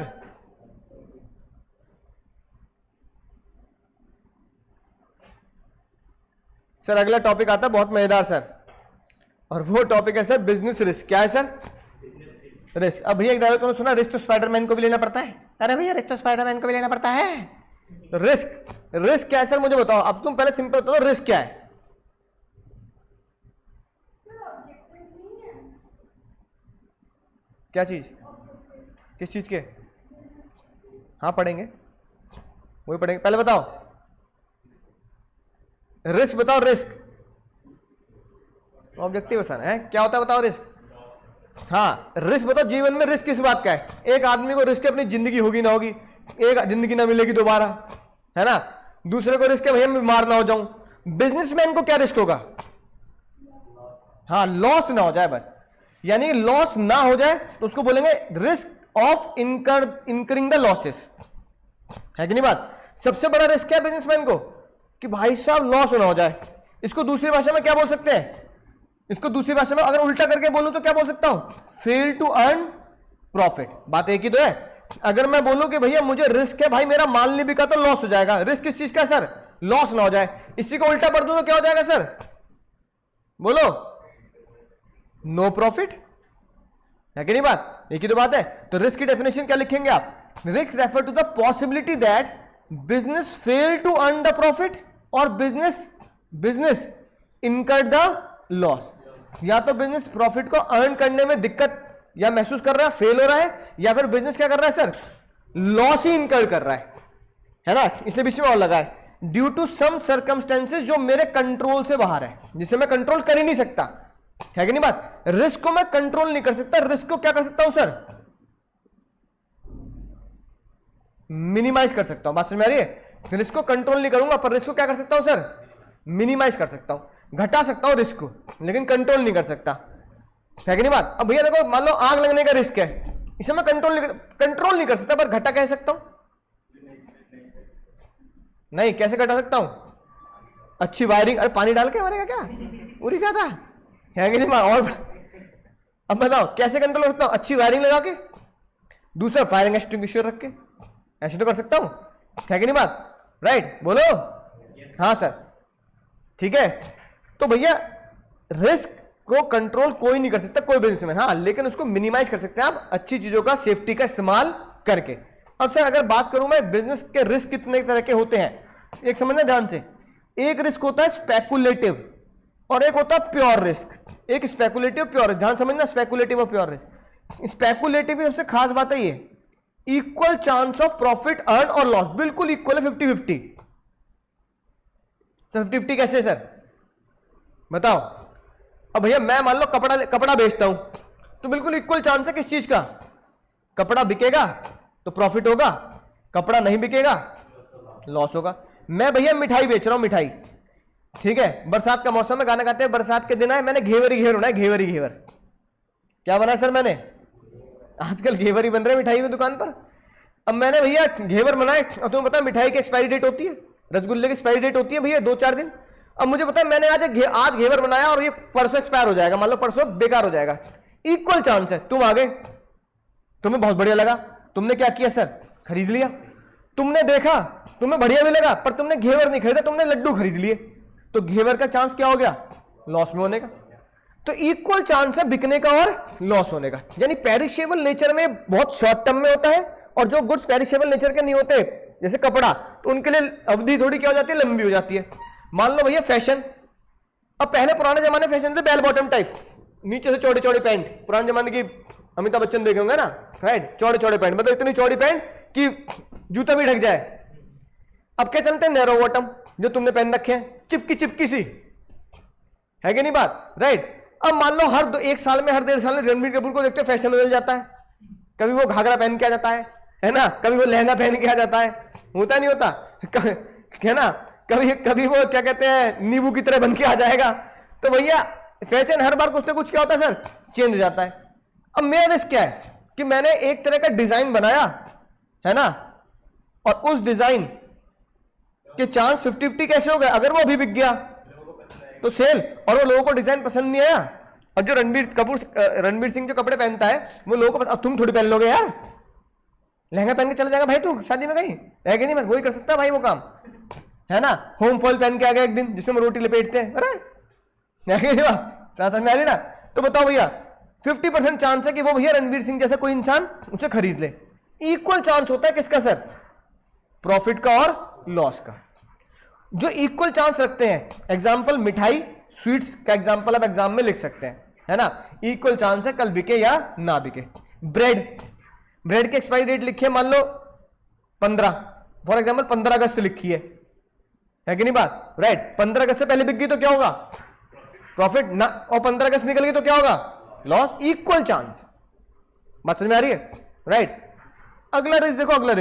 सर अगला टॉपिक आता है बहुत मजेदार सर, और वो टॉपिक है सर बिजनेस रिस्क। क्या है सर, रिस्क। अब भैया एक डायलॉग तुमने सुना, रिस्क तो स्पाइडरमैन को भी लेना पड़ता है। अरे भैया रिस्क तो स्पाइडरमैन को भी लेना पड़ता है। रिस्क, रिस्क क्या है सर मुझे बताओ, अब तुम पहले सिंपल बताओ रिस्क क्या है। क्या चीज, किस चीज के, हाँ पढ़ेंगे, वही पढ़ेंगे, पहले बताओ रिस्क, बताओ रिस्क, ऑब्जेक्टिव सर है, क्या होता है बताओ रिस्क। हाँ रिस्क बताओ, जीवन में रिस्क किस बात का है, एक आदमी को रिस्क है अपनी जिंदगी होगी ना होगी, एक जिंदगी ना मिलेगी दोबारा, है ना। दूसरे को रिस्क है भैया मैं बीमार ना हो जाऊं। बिजनेसमैन को क्या रिस्क होगा, हाँ लॉस ना हो जाए बस, यानी लॉस ना हो जाए तो उसको बोलेंगे risk of incurring the losses, है कि नहीं बात। सबसे बड़ा रिस्क क्या है बिजनेसमैन को, कि भाई साहब लॉस ना हो जाए। इसको दूसरी भाषा में क्या बोल सकते हैं, इसको दूसरी भाषा में अगर उल्टा करके बोलूं तो क्या बोल सकता हूं, फेल टू अर्न प्रॉफिट। बात एक ही तो है। अगर मैं बोलूं कि भैया मुझे रिस्क है, भाई मेरा माल नहीं बिका तो लॉस हो जाएगा, रिस्क किस चीज का सर, लॉस ना हो जाए। इसी को उल्टा कर दूं तो क्या हो जाएगा सर, बोलो नो प्रॉफिट, है कि नहीं बात, एक ही तो बात है। तो रिस्क की डेफिनेशन क्या लिखेंगे आप, risk refer to the possibility that business fail to earn the profit और बिजनेस इनकर द लॉस। या तो बिजनेस प्रॉफिट को अर्न करने में दिक्कत या महसूस कर रहा है, फेल हो रहा है, या फिर बिजनेस क्या कर रहा है सर, लॉस ही इनकर कर रहा है ना। इसलिए बीच में और लगा है, ड्यू टू सम सर्कमस्टेंसेस जो मेरे कंट्रोल से बाहर है, जिसे मैं कंट्रोल कर ही नहीं सकता, है कि नहीं बात। रिस्क को मैं कंट्रोल नहीं कर सकता, रिस्क को क्या कर सकता हूं सर, मिनिमाइज कर सकता हूं। बात समझ में आ रही है, रिस्क को कंट्रोल नहीं करूंगा पर रिस्क को क्या कर सकता हूं सर, मिनिमाइज कर सकता हूं, घटा सकता हूं रिस्क को, लेकिन कंट्रोल नहीं कर सकता, है कि नहीं बात। अब भैया देखो मान लो आग लगने का रिस्क है, इसे मैं कंट्रोल नहीं कर सकता, पर घटा कह सकता हूं, नहीं कैसे घटा सकता हूं, अच्छी वायरिंग, अरे पानी डाल के मारेगा क्या, पूरी क्या था है कि नहीं। और अब बताओ कैसे कंट्रोल कर सकता हूं, अच्छी वायरिंग लगा के, दूसरा फायरिंग एक्सटिंग्विशर रख के, ऐसे तो कर सकता हूं, है कि नहीं बात, राइट बोलो। हाँ सर, ठीक है। तो भैया रिस्क को कंट्रोल कोई नहीं कर सकता, कोई बिजनेसमैन, हाँ, लेकिन उसको मिनिमाइज कर सकते हैं आप अच्छी चीजों का, सेफ्टी का इस्तेमाल करके। अब सर अगर बात करूं मैं बिजनेस के रिस्क कितने तरह के होते हैं, एक समझना ध्यान से। एक रिस्क होता है स्पेकुलेटिव और एक होता है प्योर रिस्क। एक स्पेकुलेटिव, प्योर, ध्यान समझना, स्पेकुलेटिव और प्योर रिस्क। स्पेकुलेटिव की सबसे खास बात है ये, equal chance of profit earn और लॉस, बिल्कुल इक्वल है, 50-50। सर 50-50 कैसे सर बताओ। अब भैया मैं मान लो कपड़ा बेचता हूं, तो बिल्कुल इक्वल चांस है किस चीज का, कपड़ा बिकेगा तो प्रॉफिट होगा, कपड़ा नहीं बिकेगा लॉस होगा। मैं भैया मिठाई बेच रहा हूं, मिठाई, ठीक है, बरसात का मौसम में, गाना गाते हैं बरसात के दिन आए, मैंने घेवर ही घेवर बनाया, घेवर ही घेवर। क्या बनाया सर मैंने, आजकल घेवर ही बन रहे मिठाई की दुकान पर। अब मैंने भैया घेवर बनाए, और तुम्हें पता है मिठाई की एक्सपायरी डेट होती है, रसगुल्ले की एक्सपायरी डेट होती है भैया 2-4 दिन। अब मुझे पता है मैंने आज घेवर बनाया और ये परसों एक्सपायर हो जाएगा, मान लो परसों बेकार हो जाएगा, इक्वल चांस है। तुम आ गए, तुम्हें बहुत बढ़िया लगा, तुमने क्या किया सर, खरीद लिया। तुमने देखा तुम्हें बढ़िया भी लगा, पर तुमने घेवर नहीं खरीदा, तुमने लड्डू खरीद लिए, तो घेवर का चांस क्या हो गया, लॉस में होने का। तो इक्वल चांस है बिकने का और लॉस होने का। यानी पेरिशेबल नेचर में बहुत शॉर्ट टर्म में होता है, और जो गुड्स पेरिशेबल नेचर के नहीं होते जैसे कपड़ा, तो उनके लिए अवधि थोड़ी क्या हो जाती है, लंबी हो जाती है। मान लो भैया फैशन, अब पहले पुराने जमाने फैशन थे बेल बॉटम टाइप, नीचे से चौड़ी चौड़ी पैंट, पुराने जमाने की अमिताभ बच्चन देखे होंगे ना, राइट, चौड़े चौड़े पैंट, मतलब इतनी चौड़ी पैंट कि जूता भी ढक जाए। अब क्या चलते हैं नैरो बॉटम, जो तुमने पहन रखे हैं, चिपकी चिपकी सी, है कि नहीं बात, राइट। अब मान लो हर 1 साल में, हर 1.5 साल में रणबीर कपूर को देखते फैशन बदल जाता है, कभी वो घाघरा पहन के आ जाता है ना, कभी वो लहंगा पहन के आ जाता है, होता नहीं होता, है ना, कभी वो क्या कहते हैं नींबू की तरह बन के आ जाएगा। तो भैया फैशन हर बार कुछ ना कुछ क्या होता है सर, चेंज हो जाता है। अब मेरा रिस्क क्या है कि मैंने एक तरह का डिजाइन बनाया है ना, और उस डिजाइन के चांस 50-50 कैसे हो गए, अगर वो अभी बिक गया तो सेल, और वो लोगों को डिजाइन पसंद नहीं आया, और जो रणबीर सिंह जो कपड़े पहनता है वो लोगों को अब तुम थोड़ी पहन लोगे यार, लहंगा पहन के चला जाएगा भाई तू शादी में कहीं, है कि नहीं, मैं वही कर सकता भाई वो काम, है ना। होम फॉल पहन के आ गया एक दिन, जिसमें हम रोटी लपेटते हैं, अरे समझ में आ रही ना। तो बताओ भैया 50% चांस है कि वो भैया रणबीर सिंह जैसा कोई इंसान उसे खरीद ले। इक्वल चांस होता है किसका सर, प्रॉफिट का और लॉस का। जो इक्वल चांस रखते हैं, एग्जांपल मिठाई, स्वीट्स का एग्जांपल आप एग्जाम में लिख सकते हैं, है ना, इक्वल चांस है कल बिके या ना बिके। ब्रेड की एक्सपायरी डेट लिखी है मान लो 15, फॉर एग्जांपल 15 अगस्त लिखी है कि नहीं बात, राइट। 15 अगस्त से पहले बिक गई तो क्या होगा, प्रॉफिट ना, और 15 अगस्त निकल गई तो क्या होगा, लॉस। इक्वल चांस, बात समझ में आ रही है, राइट। अगला रिस्क देखो, अगला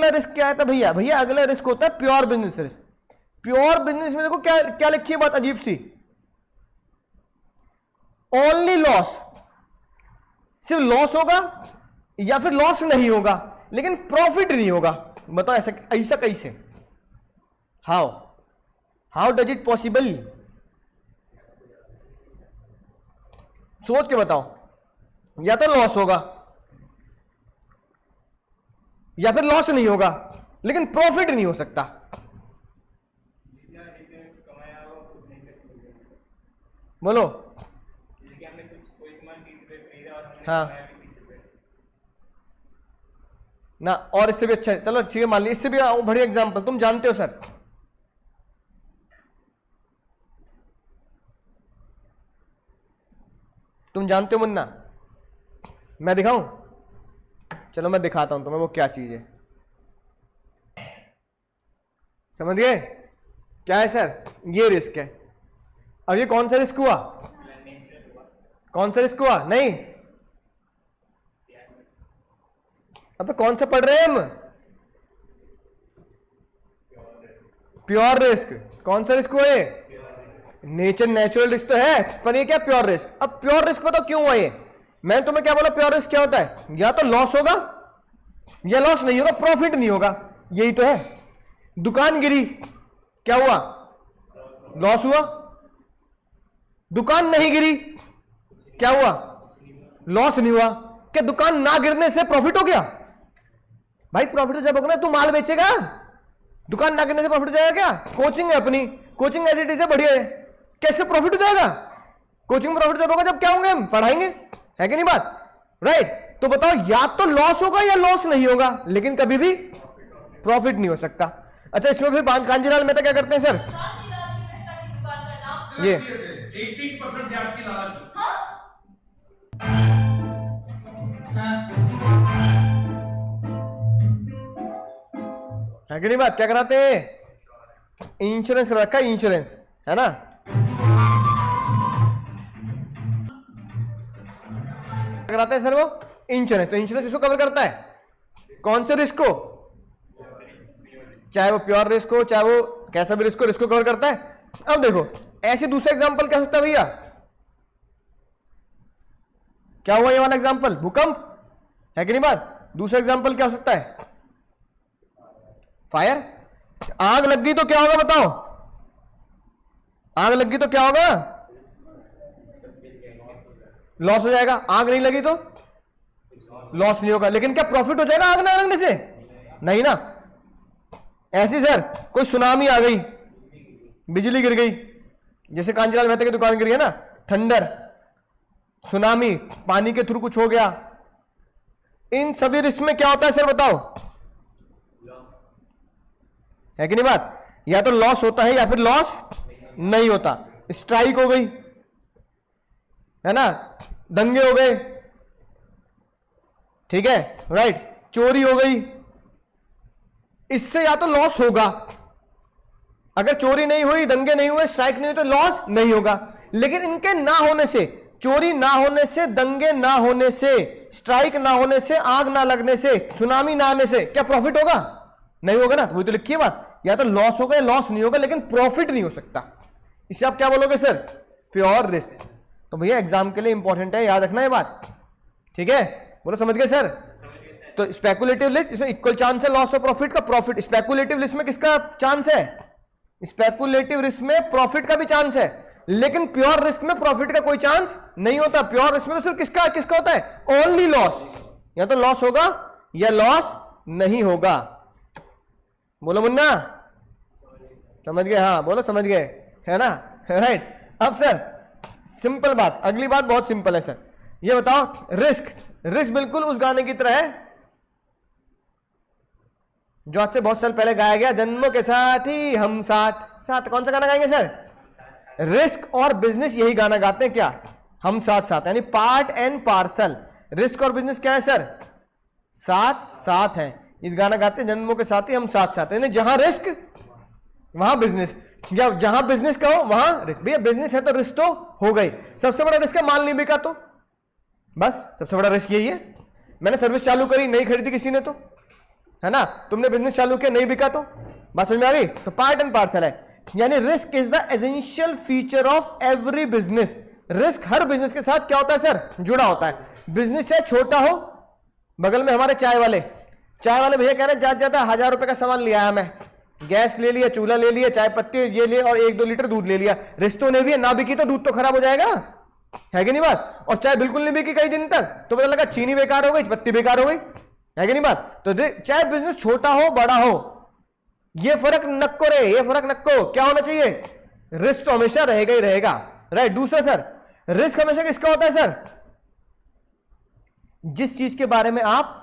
रिस्क क्या है, तो भैया अगला रिस्क होता है pure business risk. Pure business में देखो क्या लिखी है, बात अजीब सी, ओनली लॉस, सिर्फ लॉस होगा या फिर लॉस नहीं होगा लेकिन प्रॉफिट नहीं होगा। बताओ ऐसा कैसे, हाउ डज इट पॉसिबल, सोच के बताओ। या तो लॉस होगा या फिर लॉस नहीं होगा लेकिन प्रॉफिट नहीं हो सकता। बोलो, हाँ ना, और इससे भी अच्छा है, चलो ठीक है, मान लीजिए इससे भी बढ़िया एग्जांपल तुम जानते हो सर, तुम जानते हो मुन्ना, मैं दिखाऊं, चलो मैं दिखाता हूं तुम्हें वो क्या चीज है, समझ गए क्या है सर, ये रिस्क है। अब ये कौन सा रिस्क हुआ, कौन सा रिस्क हुआ, नहीं अब कौन सा पढ़ रहे हैं हम, प्योर रिस्क। कौन सा रिस्क हुआ ये, नेचुरल रिस्क तो है, पर ये क्या प्योर रिस्क। अब प्योर रिस्क बताओ क्यों हुआ ये, मैंने तुम्हें क्या बोला, प्योर रिस्क क्या होता है, या तो लॉस होगा या लॉस नहीं होगा, प्रॉफिट नहीं होगा, यही तो है। दुकान गिरी, क्या हुआ, लॉस हुआ। दुकान नहीं गिरी, क्या हुआ? लॉस नहीं हुआ। क्या दुकान ना गिरने से प्रॉफिट हो गया? भाई प्रॉफिट तो जब होगा ना तू माल बेचेगा, दुकान ना गिरने से प्रॉफिट हो जाएगा क्या? कोचिंग है अपनी, कोचिंग एज इट इज है, बढ़िया है, कैसे प्रॉफिट हो जाएगा? कोचिंग में प्रॉफिट जब होगा जब क्या होंगे, हम पढ़ाएंगे, है कि नहीं बात? राइट। तो बताओ या तो लॉस होगा या लॉस नहीं होगा, लेकिन कभी भी प्रॉफिट नहीं हो सकता। अच्छा इसमें फिर कांजीलाल मेहता क्या करते हैं सर? ये 80% ब्याज की लालच। है कि नहीं बात? क्या कराते हैं? इंश्योरेंस रखा है, इंश्योरेंस, है ना? क्या कराते हैं सर वो? इंश्योरेंस। तो इंश्योरेंस इसको कवर करता है, कौन से रिस्क को? चाहे वो प्योर रिस्क हो, चाहे वो कैसा भी रिस्क को, रिस्क को कवर करता है। अब देखो ऐसे दूसरा एग्जांपल क्या हो सकता है भैया? क्या हुआ ये वाला एग्जांपल? भूकंप, है कि नहीं बात? दूसरा एग्जांपल क्या हो सकता है? फायर। आग लग गई तो क्या होगा बताओ? आग लग गई तो क्या होगा? लॉस हो जाएगा। आग नहीं लगी तो लॉस नहीं होगा। लेकिन क्या प्रॉफिट हो जाएगा आग ना लगने से? नहीं ना। ऐसी सर कोई सुनामी आ गई, बिजली गिर गई, जैसे कांजीलाल मेहता की दुकान गिरी है ना, थंडर, सुनामी, पानी के थ्रू कुछ हो गया, इन सभी रिस्क में क्या होता है सर बताओ? है कि नहीं बात? या तो लॉस होता है या फिर लॉस नहीं होता। स्ट्राइक हो गई, है ना, दंगे हो गए, ठीक है, राइट, चोरी हो गई, इससे या तो लॉस होगा। अगर चोरी नहीं हुई, दंगे नहीं हुए, स्ट्राइक नहीं हुई तो लॉस नहीं होगा। लेकिन इनके ना होने से, चोरी ना होने से, दंगे ना होने से, स्ट्राइक ना होने से, आग ना लगने से, सुनामी ना आने से क्या प्रॉफिट होगा? नहीं होगा ना। वही तो लिखी है बात, या तो लॉस होगा या लॉस नहीं होगा, लेकिन प्रॉफिट नहीं हो सकता। इसे आप क्या बोलोगे सर? Pure risk. तो भैया एग्जाम के लिए इंपॉर्टेंट है, याद रखना ये बात, ठीक है? बोलो समझ गए सर? तो स्पेकुलेटिव लिस्ट इसमें इक्वल चांस है लॉस और प्रॉफिट का। प्रॉफिट स्पेकुलेटिव लिस्ट में किसका चांस है? स्पेकुलेटिव रिस्क में प्रॉफिट का भी चांस है, लेकिन प्योर रिस्क में प्रॉफिट का कोई चांस नहीं होता। प्योर रिस्क में तो सिर्फ किसका किसका होता है? Only loss. या तो लॉस होगा या लॉस नहीं होगा। बोलो मुन्ना, समझ गए? हाँ बोलो समझ गए, है ना? राइट। अब सर सिंपल बात, अगली बात बहुत सिंपल है सर। ये बताओ रिस्क, रिस्क बिल्कुल उस गाने की तरह है जो आज से बहुत साल पहले गाया गया, जन्मों के साथ ही हम साथ साथ। कौन सा गाना गाएंगे सर? रिस्क और बिजनेस यही गाना गाते हैं क्या? हम साथ साथ, यानी पार्ट एंड पार्सल। रिस्क और बिजनेस क्या है सर? साथ साथ है। इस गाना गाते हैं जन्मों के साथ ही हम साथ साथ, यानी जहां रिस्क वहां बिजनेस, या जहां बिजनेस का हो वहां रिस्क। भैया बिजनेस है तो रिस्क तो हो गई। सबसे बड़ा रिस्क है माल नहीं बिका तो, बस सबसे बड़ा रिस्क यही है। मैंने सर्विस चालू करी, नहीं खरीदी किसी ने तो, है ना? तुमने बिजनेस चालू किया, नहीं बिका तो, बात समझ में आ गई? तो पार्ट एंड पार्सल है, यानी risk is the essential feature of every business. Risk her business के साथ क्या होता है सर? जुड़ा होता है। बिजनेस चाहे छोटा हो, बगल में हमारे चाय वाले भैया कह रहे हैं ज्यादा 1000 रुपए का सामान लिया है, मैं गैस ले लिया, चूल्हा ले लिया, चाय पत्ती ये लिए और 1-2 लीटर दूध ले लिया। रिस्क तो नहीं भी, ना बिकी तो दूध तो खराब हो जाएगा, है कि नहीं बात? और चाय बिल्कुल नहीं बिकी कई दिन तक तो पता लगा चीनी बेकार हो गई, पत्ती बेकार हो गई, है कि नहीं बात? तो चाहे बिजनेस छोटा हो बड़ा हो, ये फर्क नक्को रहे, ये फर्क नक्को। क्या होना चाहिए? रिस्क तो हमेशा रहेगा ही रहेगा, राइट। दूसरा सर, रिस्क हमेशा किसका होता है सर? जिस चीज के बारे में आप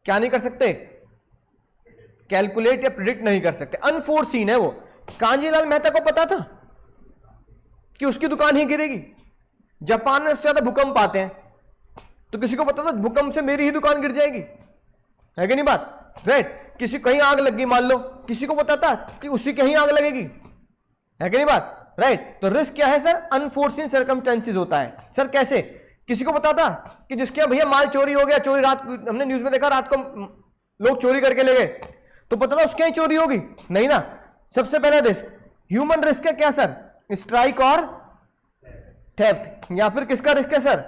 क्या नहीं कर सकते? कैलकुलेट या प्रिडिक्ट नहीं कर सकते, अनफोर्सीन है वो। कांजीलाल मेहता को पता था कि उसकी दुकान ही गिरेगी। जापान में सबसे ज्यादा भूकंप आते हैं, तो किसी को पता था भूकंप से मेरी ही दुकान गिर जाएगी, है कि नहीं बात? राइट। किसी कहीं आग लग गई मान लो, किसी को पता था कि उसी कहीं आग लगेगी, है कि नहीं बात? राइट। तो रिस्क क्या है सर? अनफोर्सीन सर्कमस्टेंसेस होता है। सर कैसे? किसी को पता था कि जिसके यहाँ भैया माल चोरी हो गया, चोरी रात, हमने न्यूज में देखा रात को लोग चोरी करके ले गए, तो पता था उसके यहाँ चोरी होगी? नहीं ना। सबसे पहला रिस्क ह्यूमन रिस्क है क्या सर? स्ट्राइक और थेफ्ट। या फिर किसका रिस्क है सर?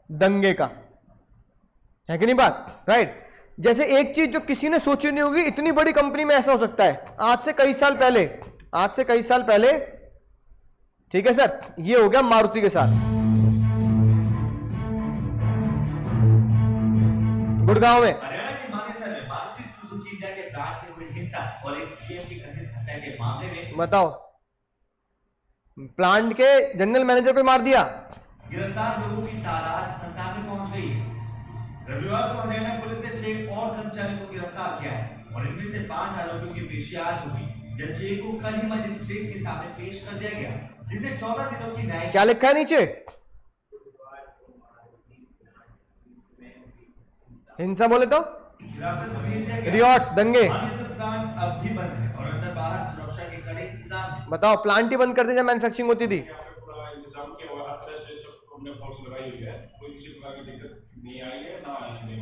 दंगे का, है कि नहीं बात? राइट। जैसे एक चीज जो किसी ने सोची नहीं होगी, इतनी बड़ी कंपनी में ऐसा हो सकता है। आज से कई साल पहले ठीक है सर, ये हो गया मारुति के साथ। गुड़गांव में हरियाणा के मानेसर में मारुति सुजुकी इंडिया के प्लांट में हुई हिंसा और एक GM की कथित हत्या के मामले में बताओ, प्लांट के जनरल मैनेजर को मार दिया। गिरफ्तार लोगों की तादाद 97 पहुंच गई है। रविवार को हरियाणा पुलिस ने 6 और कर्मचारियों को गिरफ्तार किया है और इनमें से 5 आरोपियों की पेशी आज होगी, जबकि एक को कल ही मजिस्ट्रेट के सामने पेश कर दिया गया, जिसे 14 दिनों की न्यायिक क्या लिखा है नीचे? हिंसा बोले तो हिरासत में भेज दिया गया। रियॉट्स, दंगे। मानेसर प्लांट अब भी बंद है और अंदर बाहर सुरक्षा के कड़े इंतजाम हैं। बताओ, प्लांट ही बंद कर दिया जब मैन्युफैक्चरिंग होती थी। पूरा इंतजाम के और हर तरह से हमने फोर्स लगाई हुई है, कोई किसी प्रकार की दिक्कत नहीं आई है ना आएगी।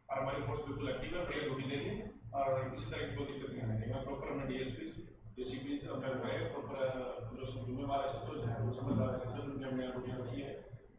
और हमारी फोर्स बिल्कुल एक्टिव है, बढ़िया ड्यूटी देगी और किसी तरह की कोई दिक्कत नहीं आने देंगे। प्रॉपर हमने डीएसपी से अपने प्रॉपर जो जिम्मेवार है वो समझदार है, हमने ड्यूटी रखी है।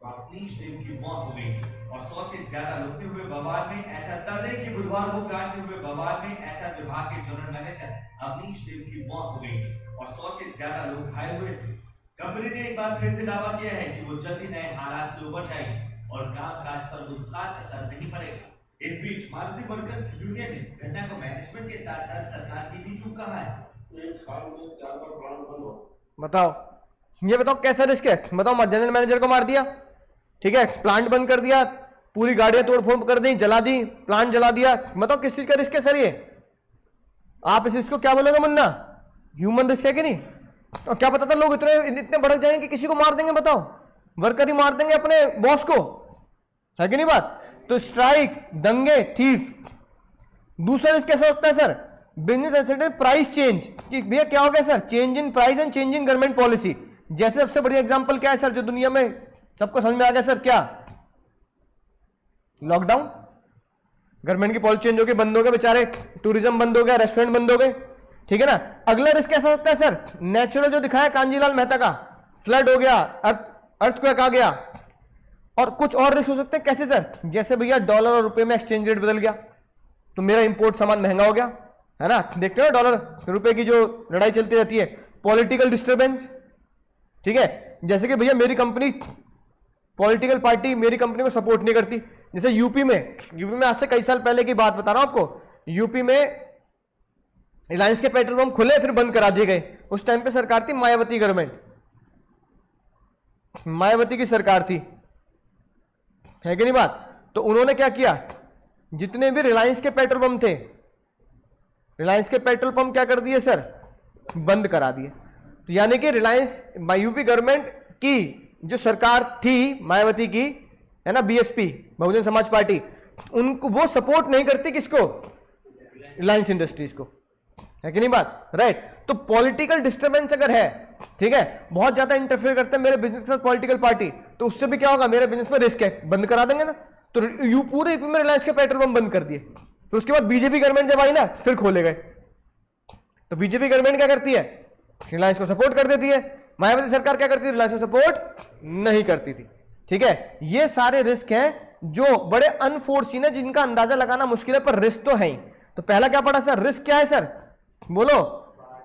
अवनीश देव की मौत हो गई और 100 से ज्यादा लोग ने हुए बवाल में। ऐसा दर्द है कि बुधवार को प्लांट में हुए बवाल में ऐसा विभाग के जनरल मैनेजर अवनीश देव की मौत हो गई और 100 से ज्यादा लोग घायल हुए थे। कंपनी ने एक बार फिर से दावा किया है कि वो जल्दी नए हालात से उबर जाएगी और कामकाज पर कोई खास असर नहीं पड़ेगा। इस बीच मारुति वर्कर्स यूनियन ने घटना को मैनेजमेंट के साथ साथ सरकार की भी चूक कहा है। एक साल में 4 बार प्लांट बंद हो। बताओ, ये बताओ कैसा रिस्क है? बताओ, जनरल मैनेजर को मार दिया, ठीक है, प्लांट बंद कर दिया, पूरी गाड़ियां तोड़फोड़ कर दी, जला दी, प्लांट जला दिया। बताओ किस चीज का रिस्क है सर ये? आप इस को क्या बोलोगे मुन्ना? ह्यूमन रिस्क है कि नहीं? और क्या पता था लोग इतने भड़क जाएंगे कि किसी को मार देंगे। बताओ, वर्कर ही मार देंगे अपने बॉस को, है कि नहीं बात? तो स्ट्राइक, दंगे, थीफ। दूसरा रिस्क कैसा होता है sir? Business asset price change, कि भैया क्या हो गया sir? Change in price and change in government policy. जैसे सबसे बढ़िया एग्जांपल क्या है सर जो दुनिया में सबको समझ में आ गया सर? क्या? लॉकडाउन। गवर्नमेंट की पॉलिसी चेंज हो गई, बंद हो गए बेचारे, टूरिज्म बंद हो गया, रेस्टोरेंट बंद हो गए, ठीक है ना। अगला रिस्क कैसा होता है सर? नेचुरल जो दिखाया कांजीलाल मेहता का, फ्लड हो गया, अर्थक्वेक आ गया। और कुछ और रिस्क हो सकते हैं, कैसे सर? जैसे भैया डॉलर और रुपए में एक्सचेंज रेट बदल गया तो मेरा इंपोर्ट सामान महंगा हो गया, है ना। देखते हो डॉलर रुपए की जो लड़ाई चलती रहती है। पॉलिटिकल डिस्टर्बेंस, ठीक है, जैसे कि भैया मेरी कंपनी, पॉलिटिकल पार्टी मेरी कंपनी को सपोर्ट नहीं करती। जैसे यूपी में आज से कई साल पहले की बात बता रहा हूं आपको, यूपी में रिलायंस के पेट्रोल पंप खुले फिर बंद करा दिए गए। उस टाइम पे सरकार थी मायावती गवर्नमेंट, मायावती की सरकार थी, है कि नहीं बात? तो उन्होंने क्या किया, जितने भी रिलायंस के पेट्रोल पंप थे, रिलायंस के पेट्रोल पंप क्या कर दिए सर? बंद करा दिए। तो यानी कि रिलायंस, यूपी गवर्नमेंट की जो सरकार थी मायावती की, है ना, बीएसपी, बहुजन समाज पार्टी, उनको वो सपोर्ट नहीं करती किसको? रिलायंस इंडस्ट्रीज को, है कि नहीं बात? राइट। तो पॉलिटिकल डिस्टर्बेंस अगर है, ठीक है, बहुत ज्यादा इंटरफेयर करते हैं मेरे बिजनेस के साथ पॉलिटिकल पार्टी, तो उससे भी क्या होगा? मेरे बिजनेस में रिस्क है, बंद करा देंगे ना। तो पूरे यूपी में रिलायंस के पेट्रोल पंप बंद कर दिए। फिर उसके बाद बीजेपी गवर्नमेंट जब आई ना, फिर खोले गए। तो बीजेपी गवर्नमेंट क्या करती है? रिलायंस को सपोर्ट कर देती है। मायावती सरकार क्या करती है? रिलायंस को सपोर्ट नहीं करती थी, ठीक है। ये सारे रिस्क हैं जो बड़े अनफोर्सीन है, जिनका अंदाजा लगाना मुश्किल है, पर रिस्क तो है ही। तो पहला क्या पढ़ा सर? रिस्क क्या है सर? बोलो।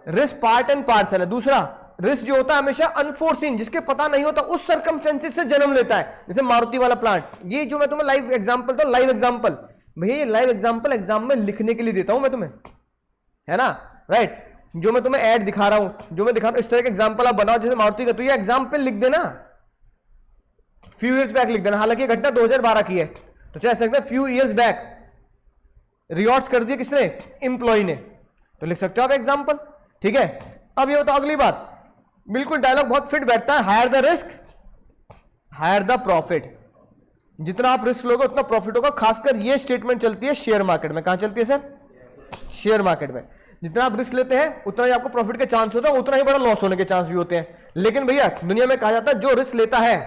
रिस्क पार्ट एंड पार्सल है। दूसरा रिस्क जो होता है हमेशा अनफोर्सीन, जिसके पता नहीं होता, उस सर्कमस्टेंसेस से जन्म लेता है। जैसे मारुति वाला प्लांट, ये जो मैं तुम्हें लाइव एग्जांपल दो, लाइव एग्जांपल भैया, ये लाइव एग्जांपल एग्जाम में लिखने के लिए देता हूं मैं तुम्हें, है ना, राइट। जो मैं तुम्हें ऐड दिखा रहा हूं, जो मैं दिखा रहा हूं, इस तरह के एग्जांपल आप बनाओ जैसे मारुति का, तो ये एग्जांपल लिख देना, फ्यू इयर्स बैक लिख देना। हालांकि घटना 2012 की है, तो चाहे सकते हैं फ्यू इयर्स बैक रिवॉर्ड्स कर दिए किसने? एम्प्लॉय ने, तो लिख सकते हो आप एग्जांपल, ठीक है। अब ये बताओ अगली बात, बिल्कुल डायलॉग बहुत फिट बैठता है, higher the risk higher the profit. जितना आप रिस्क लोगे उतना प्रॉफिट होगा। खासकर ये स्टेटमेंट चलती है शेयर मार्केट में। कहां चलती है सर? शेयर मार्केट में। जितना आप रिस्क लेते हैं उतना ही आपको प्रॉफिट के चांस होता है, उतना ही बड़ा लॉस होने के चांस भी होते हैं। लेकिन भैया दुनिया में कहा जाता है जो रिस्क लेता है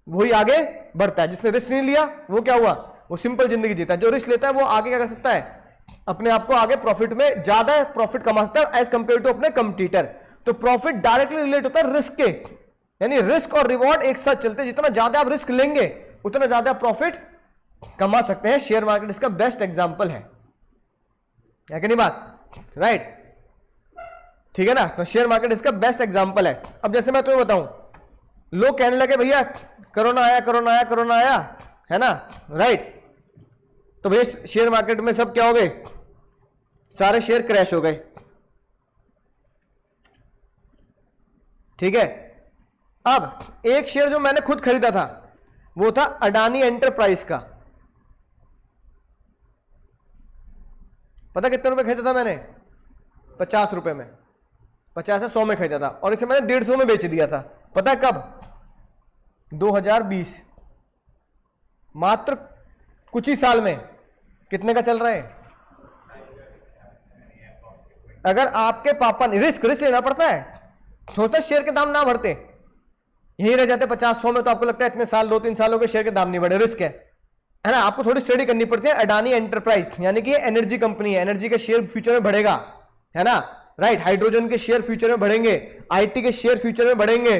वही आगे बढ़ता है, जिसने रिस्क नहीं लिया वो क्या हुआ? वो सिंपल जिंदगी जीता है। जो रिस्क लेता है वो आगे क्या कर सकता है? अपने आप को आगे प्रॉफिट में ज्यादा प्रॉफिट कमा सकता है एज कंपेयर टू अपने कंपटीटर। तो प्रॉफिट डायरेक्टली रिलेट होता है रिस्क के, यानी रिस्क और रिवॉर्ड एक साथ चलते हैं। जितना ज्यादा आप रिस्क लेंगे उतना ज्यादा प्रॉफिट कमा सकते हैं। शेयर मार्केट इसका बेस्ट एग्जांपल है कि नहीं बात? राइट, ठीक है ना। तो शेयर मार्केट इसका बेस्ट एग्जांपल है। अब जैसे मैं तुम्हें बताऊं, लोग कहने लगे भैया कोरोना आया कोरोना आया कोरोना आया, है ना, राइट। तो भैया शेयर मार्केट में सब क्या हो गए, सारे शेयर क्रैश हो गए, ठीक है। अब एक शेयर जो मैंने खुद खरीदा था वो था अडानी एंटरप्राइज का। पता कितने रुपए खरीदा था मैंने? 50 रुपए में, 50 से 100 में खरीदा था, और इसे मैंने 150 में बेच दिया था। पता है कब? 2020, मात्र कुछ ही साल में। कितने का चल रहा है? अगर आपके पापा ने रिस्क लेना पड़ता है, सोचता शेयर के दाम ना बढ़ते, यही रह जाते 50-100 में, तो आपको लगता है इतने साल 2-3 साल हो गए शेयर के दाम नहीं बढ़े, रिस्क है ना। आपको थोड़ी स्टडी करनी पड़ती है। अडानी एंटरप्राइज यानी कि एनर्जी कंपनी है, एनर्जी के शेयर फ्यूचर में बढ़ेगा, है ना, राइट। हाइड्रोजन के शेयर फ्यूचर में बढ़ेंगे, आईटी के शेयर फ्यूचर में बढ़ेंगे।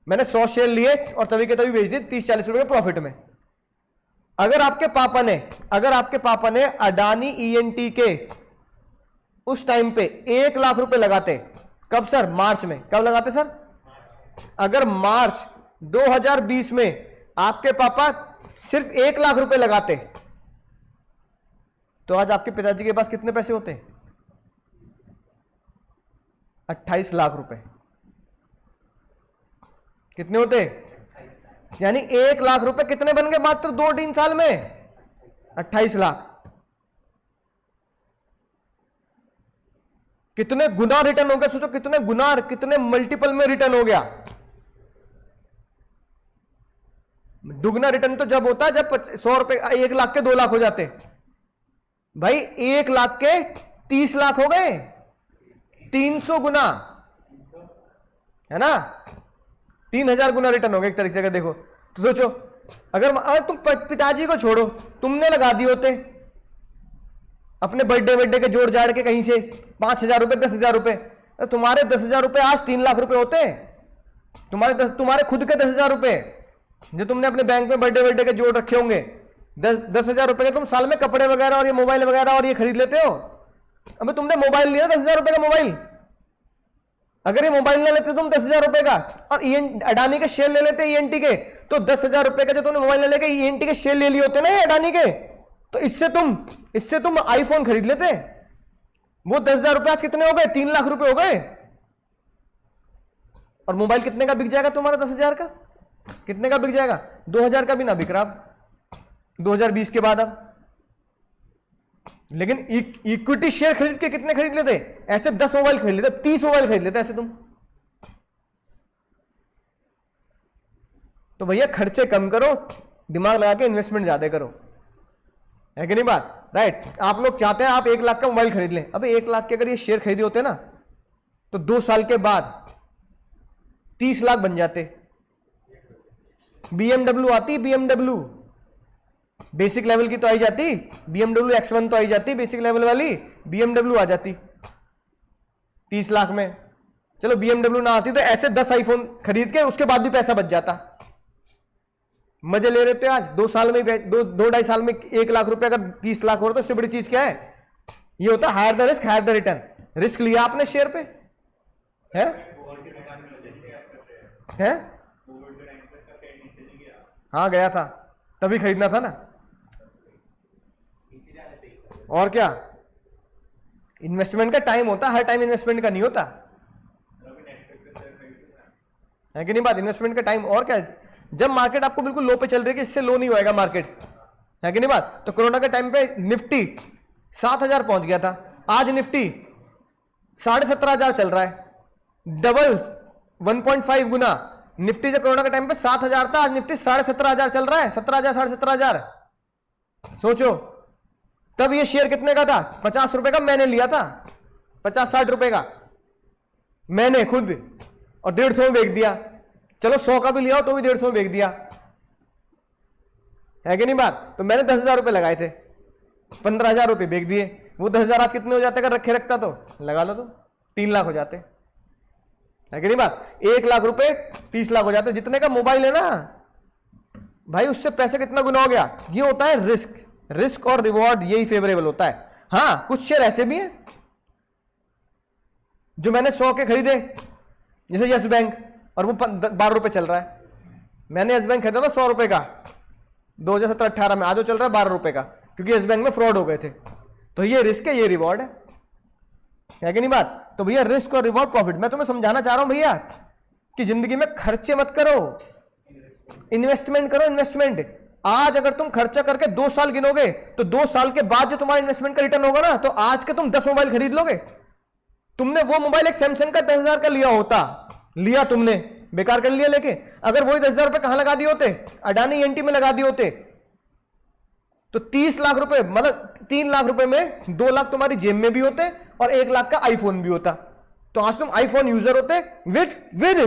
मैंने 100 शेयर लिए और तभी के तभी बेच दिए 30-40 रुपए के प्रॉफिट में। अगर आपके पापा ने अडानी ईएनटी के उस टाइम पे 1 लाख रुपए लगाते, कब सर? मार्च में। कब लगाते सर? अगर मार्च 2020 में आपके पापा सिर्फ 1 लाख रुपए लगाते तो आज आपके पिताजी के पास कितने पैसे होते? 28 लाख रुपए। कितने होते? यानी 1 लाख रुपए कितने बन गए मात्र 2-3 साल में? 28 लाख। कितने गुना रिटर्न हो गया? सोचो कितने गुना, कितने मल्टीपल में रिटर्न हो गया। दुगना रिटर्न तो जब होता है जब 100 रुपए 1 लाख के 2 लाख हो जाते। भाई 1 लाख के 30 लाख हो गए, 300 गुना, है ना, 3000 गुना रिटर्न हो गया एक तरीके से अगर देखो तो। सोचो अगर तुम पिताजी को छोड़ो, तुमने लगा दिए होते अपने बर्थडे के जोड़ जाड़ के कहीं से 5000 रुपए 10,000 रुपए, तुम्हारे 10,000 रुपए आज 3 लाख रुपए होते। तुम्हारे खुद के 10,000 रुपए जो तुमने अपने बैंक में बर्थडे के जोड़ रखे होंगे, 10,000 रुपए के तुम साल में कपड़े वगैरह और ये मोबाइल वगैरह और ये खरीद लेते हो। अबे तुमने मोबाइल लिया 10,000 रुपए का मोबाइल, अगर ये मोबाइल ले लेते तुम 10,000 रुपए का और अडानी के शेयर ले लेते ईएनटी के, तो 10,000 रुपए का जो तुमने मोबाइल ले लेके ईएनटी के शेयर ले लिए होते ना ये अडानी के, तो इससे तुम आईफोन खरीद लेते। वो 10,000 रुपए आज कितने हो गए? 3 लाख रुपए हो गए। और मोबाइल कितने का बिक जाएगा तुम्हारा? 10,000 का। कितने का बिक जाएगा? 2,000 का भी ना बिक रहा 2020 के बाद अब। लेकिन इक्विटी शेयर खरीद के कितने खरीद लेते? ऐसे 10 मोबाइल खरीद लेते, 30 मोबाइल खरीद लेते ऐसे तुम। तो भैया खर्चे कम करो, दिमाग लगा के इन्वेस्टमेंट ज्यादा करो, है कि नहीं बात? राइट। आप लोग चाहते हैं आप 1 लाख का मोबाइल खरीद लें। अबे 1 लाख के अगर ये शेयर खरीदे होते ना तो 2 साल के बाद 30 लाख बन जाते। BMW आती, BMW बेसिक लेवल की तो आई जाती, BMW X1 तो आई जाती बेसिक लेवल वाली, BMW आ जाती 30 लाख में। चलो BMW ना आती तो ऐसे 10 आईफोन खरीद के उसके बाद भी पैसा बच जाता। मजे ले रहे थे आज 2 साल में, 2-2.5 साल में 1 लाख रुपए अगर 30 लाख हो रहा तो इससे बड़ी चीज क्या है? ये होता है higher the risk higher the return. Risk लिया आपने शेयर पे, है? हाँ गया था, तभी खरीदना था ना। और क्या, इन्वेस्टमेंट का टाइम होता है, हर टाइम इन्वेस्टमेंट का नहीं होता, है कि नहीं बात? इन्वेस्टमेंट का टाइम। और क्या, जब मार्केट आपको बिल्कुल लो पे चल रही है कि इससे लो नहीं होएगा मार्केट, है कि नहीं बात? तो कोरोना के टाइम पे निफ्टी 7,000 पहुंच गया था, आज निफ्टी 17,500 चल रहा है, डबल 1.5 गुना। निफ्टी जब कोरोना के टाइम पे 7,000 था, आज निफ्टी 17,500 चल रहा है, 17,000 17,500। सोचो तब ये शेयर कितने का था? 50 रुपए का मैंने लिया था, 50-60 रुपए का मैंने खुद, और 150 में बेच दिया। चलो 100 का भी लिया हो तो भी 150 में बेच दिया, है कि नहीं बात? तो मैंने 10,000 रुपए लगाए थे, 15,000 रुपए बेच दिए। वो 10,000 आज कितने हो जाते अगर रखे रखता तो? लगा लो तो 3 लाख हो जाते, है कि नहीं बात? 1 लाख रुपए 30 लाख हो जाते। जितने का मोबाइल है ना भाई, उससे पैसे कितना गुना हो गया? ये होता है रिस्क। रिस्क और रिवॉर्ड यही फेवरेबल होता है। हाँ कुछ शेयर ऐसे भी हैं जो मैंने 100 के खरीदे, जैसे यस बैंक, और वो 12 रुपए चल रहा है। मैंने यस बैंक खरीदा था 100 रुपए का 2017-18 में, आज वो चल रहा है 12 रुपए का, क्योंकि यस बैंक में फ्रॉड हो गए थे। तो ये रिस्क है, ये रिवॉर्ड है कि नहीं बात। तो भैया रिस्क और रिवॉर्ड प्रॉफिट, मैं तुम्हें समझाना चाह रहा हूं भैया कि जिंदगी में खर्चे मत करो, इन्वेस्टमेंट करो। इन्वेस्टमेंट आज अगर तुम खर्चा करके 2 साल गिनोगे तो 2 साल के बाद जो तुम्हारा इन्वेस्टमेंट का रिटर्न होगा ना, तो आज के तुम 10 मोबाइल खरीद लोगे। तुमने वो मोबाइल एक सैमसंग का 10,000 का लिया होता, लिया तुमने, बेकार कर लिया लेके। अगर वही 10,000 रुपए कहां लगा दिए होते, अडानी एनटी में लगा दिए होते, तो 30 लाख रुपए, मतलब 3 लाख रुपए में 2 लाख तुम्हारी जेब में भी होते और 1 लाख का आईफोन भी होता। तो आज तुम आईफोन यूजर होते with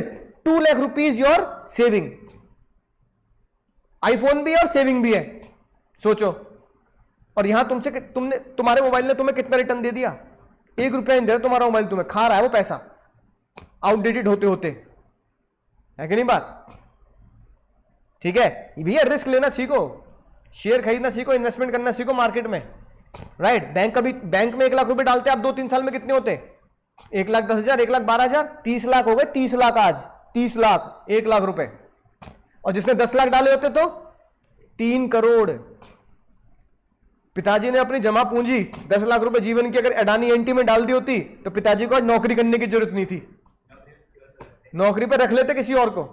2 lakh rupees your saving. IPhone भी है और सेविंग भी है, सोचो। और यहां तुम्हारे मोबाइल ने तुम्हें कितना रिटर्न दे दिया, 1 रुपया नहीं दे रहा तुम्हारा मोबाइल, तुम्हें खा रहा है वो पैसा आउटडेटेड होते होते, है कि नहीं बात। ठीक है भैया, रिस्क लेना सीखो, शेयर खरीदना सीखो, इन्वेस्टमेंट करना सीखो मार्केट में, राइट। बैंक में 1 लाख रुपए डालते आप 2-3 साल में कितने होते, 1,10,000, 1,12,000, 30 लाख हो गए। 30 लाख आज, 30 लाख 1 लाख रुपए। और जिसने 10 लाख डाले होते तो 3 करोड़। पिताजी ने अपनी जमा पूंजी 10 लाख रुपए जीवन की अगर अडानी एनटी में डाल दी होती तो पिताजी को आज नौकरी करने की जरूरत नहीं थी, नौकरी पे रख लेते किसी और को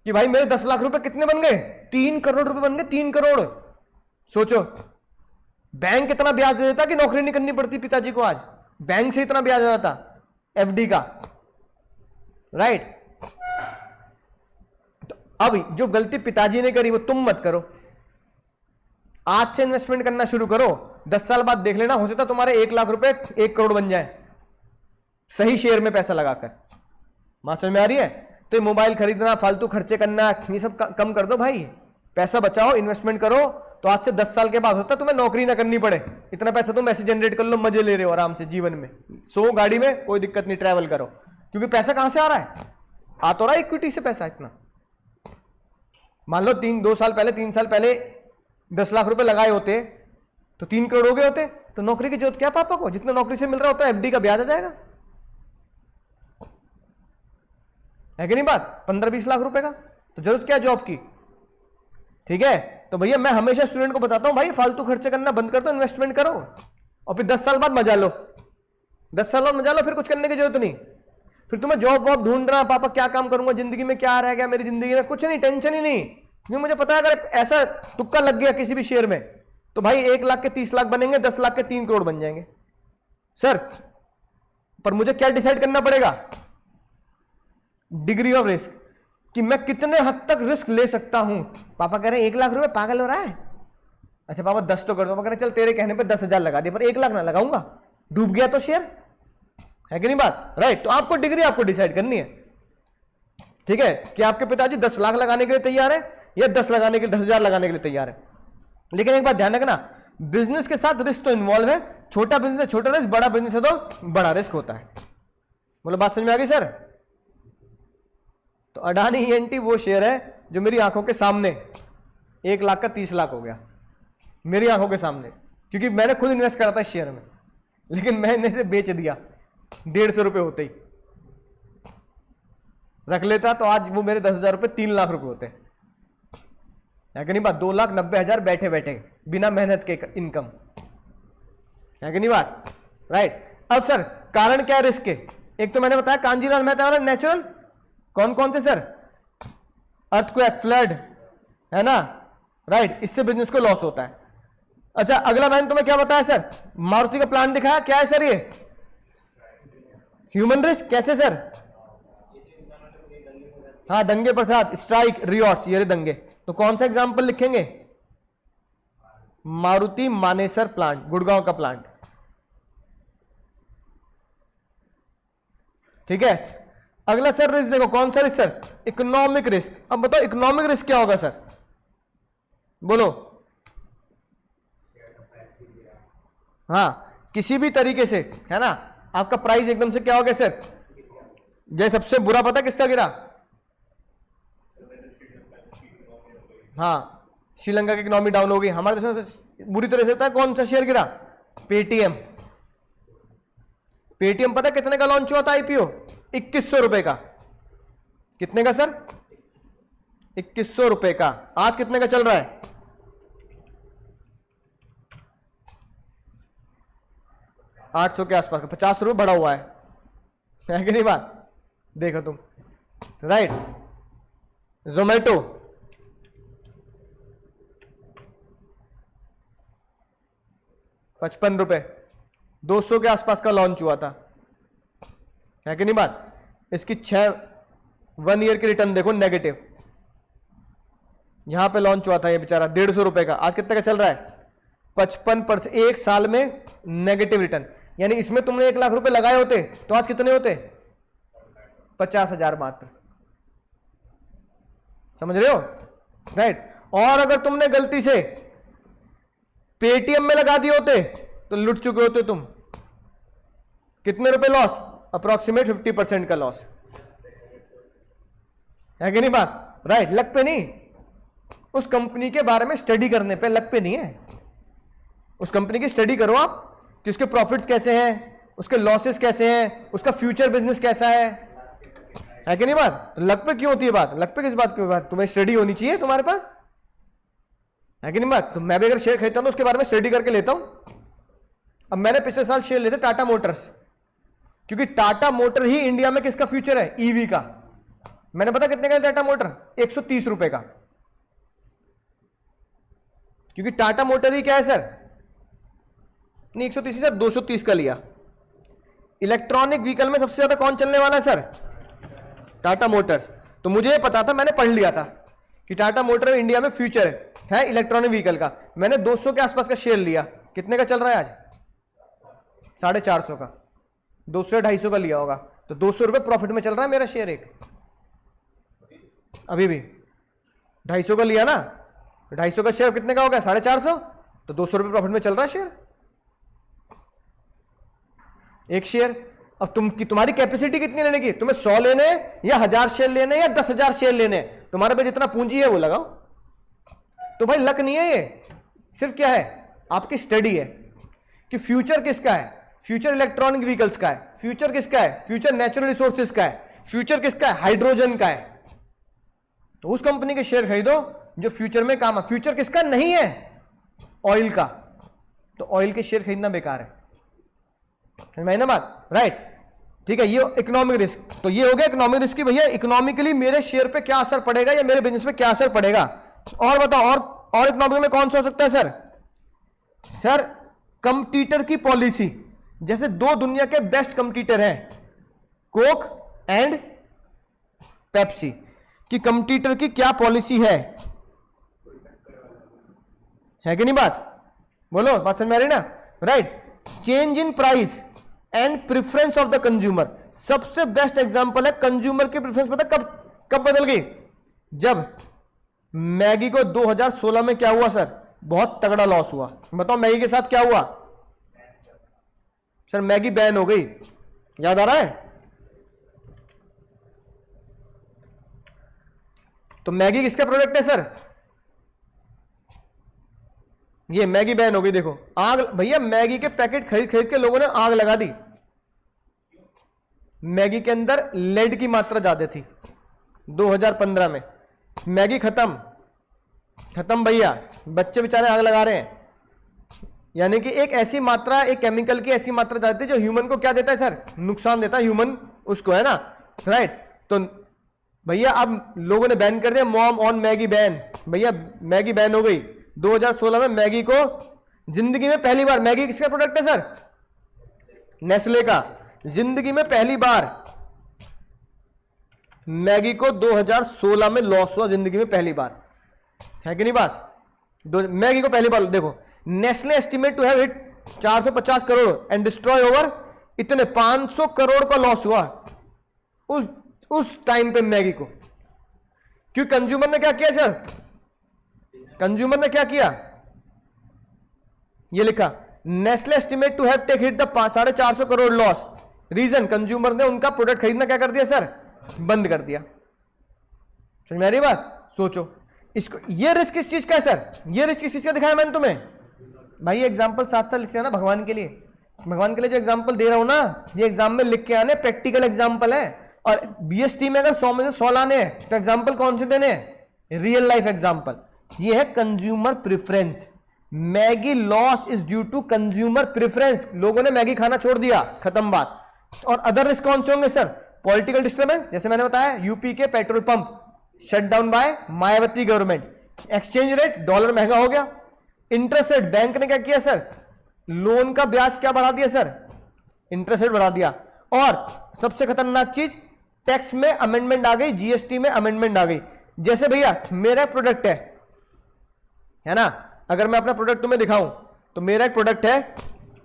कि भाई मेरे 10 लाख रुपए कितने बन गए, 3 करोड़ रुपए बन गए, 3 करोड़। सोचो बैंक कितना ब्याज दे देता कि नौकरी नहीं करनी पड़ती पिताजी को, आज बैंक से इतना ब्याज आ जाता एफडी का, राइट। तो अब जो गलती पिताजी ने करी वो तुम मत करो। आज से इन्वेस्टमेंट करना शुरू करो, 10 साल बाद देख लेना, हो सकता तुम्हारे 1 लाख रुपए 1 करोड़ बन जाए, सही शेयर में पैसा लगाकर। बात समझ में आ रही है। तो ये मोबाइल खरीदना, फालतू खर्चे करना, ये सब कम कर दो भाई, पैसा बचाओ, इन्वेस्टमेंट करो। तो आज से 10 साल के बाद होता तुम्हें नौकरी ना करनी पड़े, इतना पैसा तुम ऐसे जनरेट कर लो, मजे ले रहे हो आराम से जीवन में, सो गाड़ी में कोई दिक्कत नहीं, ट्रैवल करो। क्योंकि पैसा कहां से आ रहा है, आ तो रहा है इक्विटी से पैसा इतना। मान लो 2 साल पहले 3 साल पहले 10 लाख रुपए लगाए होते तो 3 करोड़ हो गए होते। तो नौकरी की जरूरत क्या पापा को, जितना नौकरी से मिल रहा होता है एफडी का ब्याज आ जाएगा, है कि नहीं बात। 15-20 लाख रुपए का, तो जरूरत क्या जॉब की। ठीक है, तो भैया मैं हमेशा स्टूडेंट को बताता हूं भाई फालतू खर्चे करना बंद कर दो, इन्वेस्टमेंट करो और फिर 10 साल बाद मजा लो, 10 साल बाद मजा लो, फिर कुछ करने की जरूरत नहीं। फिर तुम्हें जॉब वॉब ढूंढना, पापा क्या काम करूंगा जिंदगी में, क्या रह गया मेरी जिंदगी में, कुछ नहीं, टेंशन ही नहीं। क्योंकि मुझे पता है अगर ऐसा तुक्का लग गया किसी भी शेयर में तो भाई 1 लाख के 30 लाख बनेंगे, 10 लाख के 3 करोड़ बन जाएंगे। सर पर मुझे क्या डिसाइड करना पड़ेगा, डिग्री ऑफ रिस्क, कि मैं कितने हद तक रिस्क ले सकता हूं। पापा कह रहे हैं 1 लाख रुपए, पागल हो रहा है। अच्छा पापा 10 तो कर दो। पापा कह रहे चल तेरे कहने पे 10,000 लगा दिया, पर 1 लाख ना लगाऊंगा, डूब गया तो शेयर, है कि नहीं बात, राइट। तो आपको डिग्री आपको डिसाइड करनी है, ठीक है, कि आपके पिताजी 10 लाख लगाने के लिए तैयार है या 10 लगाने के लिए 10,000 लगाने के लिए तैयार है। लेकिन एक बात ध्यान रखना, बिजनेस के साथ रिस्क तो इन्वॉल्व है, छोटा बिजनेस है छोटा रिस्क, बड़ा बिजनेस है तो बड़ा रिस्क होता है। मतलब बात समझ में आ गई सर। तो अडानी ईएनटी वो शेयर है जो मेरी आंखों के सामने 1 लाख का 30 लाख हो गया, मेरी आंखों के सामने, क्योंकि मैंने खुद इन्वेस्ट करा था इस शेयर में, लेकिन मैंने इसे बेच दिया 150 रुपए होते ही। रख लेता तो आज वो मेरे 10,000 रुपए 3 लाख रुपए होते, है कि नहीं बात। 2,90,000 बैठे बैठे बिना मेहनत के इनकम, है कि नहीं बात, राइट। अब सर कारण क्या है रिस्क के, एक तो मैंने बताया कांजीलाल मेहता वाला नेचुरल, कौन कौन थे सर, अर्थक्वेक, फ्लड, है ना, राइट, इससे बिजनेस को लॉस होता है। अच्छा अगला मैंने तुम्हें क्या बताया सर, मारुति का प्लांट दिखाया, क्या है सर ये, ह्यूमन रिस्क, कैसे सर, हाँ दंगे प्रसाद, स्ट्राइक, रियॉट्स, ये दंगे। तो कौन सा एग्जांपल लिखेंगे, मारुति मानेसर प्लांट, गुड़गांव का प्लांट, ठीक है। अगला सर रिस्क देखो, कौन सा रिस्क सर, इकोनॉमिक रिस्क। अब बताओ इकोनॉमिक रिस्क क्या होगा सर, बोलो। हाँ किसी भी तरीके से, है ना, आपका प्राइस एकदम से क्या हो गया सर, जैसे सबसे बुरा पता किसका गिरा, हाँ श्रीलंका की इकोनॉमी डाउन हो गई, हमारे देश में बुरी तरह से होता है। कौन सा शेयर गिरा, पेटीएम। पेटीएम पता कितने का लॉन्च हुआ था आईपीओ, 2100 रुपए का, कितने का सर? 2100 रुपए का। आज कितने का चल रहा है? 800 के आसपास का। 50 रुपए बढ़ा हुआ है कि नहीं बात? देखो तुम, राइट। जोमेटो ₹55, 200 के आसपास का लॉन्च हुआ था, है कि नहीं बात? इसकी 1 ईयर की रिटर्न देखो नेगेटिव। यहां पे लॉन्च हुआ था ये बेचारा 150 रुपए का। आज कितने का चल रहा है? 55%। एक साल में नेगेटिव रिटर्न। यानी इसमें तुमने 1 लाख रुपए लगाए होते तो आज कितने होते? 50,000 मात्र। समझ रहे हो? राइट। और अगर तुमने गलती से पेटीएम में लगा दिए होते तो लुट चुके होते तुम। कितने रुपए लॉस? अप्रोक्सीमेट 50% का लॉस, है कि नहीं बात? राइट। लक पे नहीं, उस कंपनी के बारे में स्टडी करने पे, लक पे नहीं है। उस कंपनी की स्टडी करो आप कि उसके प्रॉफिट्स कैसे हैं, उसके लॉसेस कैसे हैं, उसका फ्यूचर बिजनेस कैसा है कि नहीं बात? लक पे क्यों होती है बात? लक पे किस बात की बात? तुम्हें स्टडी होनी चाहिए तुम्हारे पास, है कि नहीं बात? तो मैं भी अगर शेयर खरीदता हूं तो उसके बारे में स्टडी करके लेता हूं। अब मैंने पिछले साल शेयर लेते टाटा मोटर्स, क्योंकि टाटा मोटर ही इंडिया में किसका फ्यूचर है? ईवी का। मैंने पता कितने का टाटा मोटर? 130 रुपए का। क्योंकि टाटा मोटर ही क्या है सर? नहीं 130 सर, 230 का लिया। इलेक्ट्रॉनिक व्हीकल में सबसे ज्यादा कौन चलने वाला है सर? टाटा मोटर्स। तो मुझे पता था, मैंने पढ़ लिया था कि टाटा मोटर इंडिया में फ्यूचर है इलेक्ट्रॉनिक व्हीकल का। मैंने 200 के आसपास का शेयर लिया। कितने का चल रहा है आज? 450 का। 200 या 250 का लिया होगा तो 200 रुपए प्रॉफिट में चल रहा है मेरा शेयर एक। अभी भी 250 का लिया ना, 250 का शेयर कितने का हो गया? 450। तो 200 रुपए प्रॉफिट में चल रहा है शेयर, एक शेयर। अब तुम्हारी कैपेसिटी कितनी लेने की? तुम्हें 100 लेने या 1000 शेयर लेने या 10,000 शेयर लेने? तुम्हारे पे जितना पूंजी है वो लगाओ। तो भाई लक नहीं है ये, सिर्फ क्या है? आपकी स्टडी है कि फ्यूचर किसका है। फ्यूचर इलेक्ट्रॉनिक व्हीकल्स का है। फ्यूचर किसका है? फ्यूचर नेचुरल रिसोर्सेज का है। फ्यूचर किसका है? हाइड्रोजन का है। तो उस कंपनी के शेयर खरीदो जो फ्यूचर में काम है। फ्यूचर किसका नहीं है? ऑयल का। तो ऑयल के शेयर खरीदना बेकार है, समझ ना बात? राइट, ठीक है। ये इकोनॉमिक रिस्क। तो ये हो गया इकोनॉमिक रिस्क की भैया इकोनॉमिकली मेरे शेयर पे क्या असर पड़ेगा या मेरे बिजनेस पे क्या असर पड़ेगा। और बताओ, और इकोनॉमिक में कौन सा हो सकता है सर? सर कंपटीटर की पॉलिसी। जैसे 2 दुनिया के बेस्ट कंपटीटर हैं, कोक एंड पेप्सी, कि कंपटीटर की क्या पॉलिसी है कि नहीं बात? बोलो, बात समझ में आ रही ना? Right. Change in price and preference of the consumer. सबसे बेस्ट एग्जांपल है कंज्यूमर की प्रेफरेंस। पता कब बदल गई? जब मैगी को 2016 में क्या हुआ सर? बहुत तगड़ा लॉस हुआ। बताओ मैगी के साथ क्या हुआ सर? मैगी बैन हो गई, याद आ रहा है? तो मैगी किसका प्रोडक्ट है सर? ये मैगी बैन हो गई। देखो आग भैया, मैगी के पैकेट खरीद खरीद के लोगों ने आग लगा दी। मैगी के अंदर लेड की मात्रा ज्यादा थी 2015 में। मैगी खत्म भैया, बच्चे बेचारे आग लगा रहे हैं। यानी कि एक ऐसी मात्रा, एक केमिकल की ऐसी मात्रा जाती है जो ह्यूमन को क्या देता है सर? नुकसान देता है ह्यूमन उसको, है ना? राइट। तो भैया अब लोगों ने बैन कर दिया, मॉम ऑन मैगी बैन। भैया मैगी बैन हो गई 2016 में। मैगी को जिंदगी में पहली बार, मैगी किसका प्रोडक्ट है सर? नेस्ले का। जिंदगी में पहली बार मैगी को 2016 में लॉस हुआ, जिंदगी में पहली बार, है कि नहीं बात? मैगी को पहली बार। देखो Nestle estimate to have hit 450 crore and destroy over इतने 500 करोड़ का लॉस हुआ उस टाइम पे मैगी को। क्यों? कंज्यूमर ने क्या किया सर? कंज्यूमर ने क्या किया? ये लिखा Nestle estimate to have take hit the 450 crore loss. Reason, consumer ने उनका प्रोडक्ट खरीदना क्या कर दिया सर? बंद कर दिया। समझ में आ रही बात? सोचो इसको। ये रिस्क किस चीज का है सर? ये रिस्क किस चीज का दिखाया मैंने तुम्हें? भाई एग्जाम्पल साथ लिख से ना, भगवान के लिए जो एग्जाम्पल दे रहा हूं ना, ये एग्जाम में लिख के आने, प्रैक्टिकल एग्जाम्पल है। और बीएसटी में अगर 100 में से 100 लाने हैं तो एग्जाम्पल कौन से देने हैं? Real life example. ये है consumer preference. Maggi loss is due to consumer preference, लोगों ने मैगी खाना छोड़ दिया, खत्म बात। और अदर रिस्क कौन से होंगे सर? पॉलिटिकल डिस्टर्बेंस, जैसे मैंने बताया यूपी के petrol pump shut down by Mayawati government, exchange rate dollar महंगा हो गया, इंटरेस्ट रेट बैंक ने क्या किया सर? लोन का ब्याज क्या बढ़ा दिया सर? इंटरेस्ट रेट बढ़ा दिया। और सबसे खतरनाक चीज, टैक्स में अमेंडमेंट आ गई, जीएसटी में अमेंडमेंट आ गई। जैसे भैया मेरा प्रोडक्ट है ना, अगर मैं अपना प्रोडक्ट तुम्हें दिखाऊं तो मेरा एक प्रोडक्ट है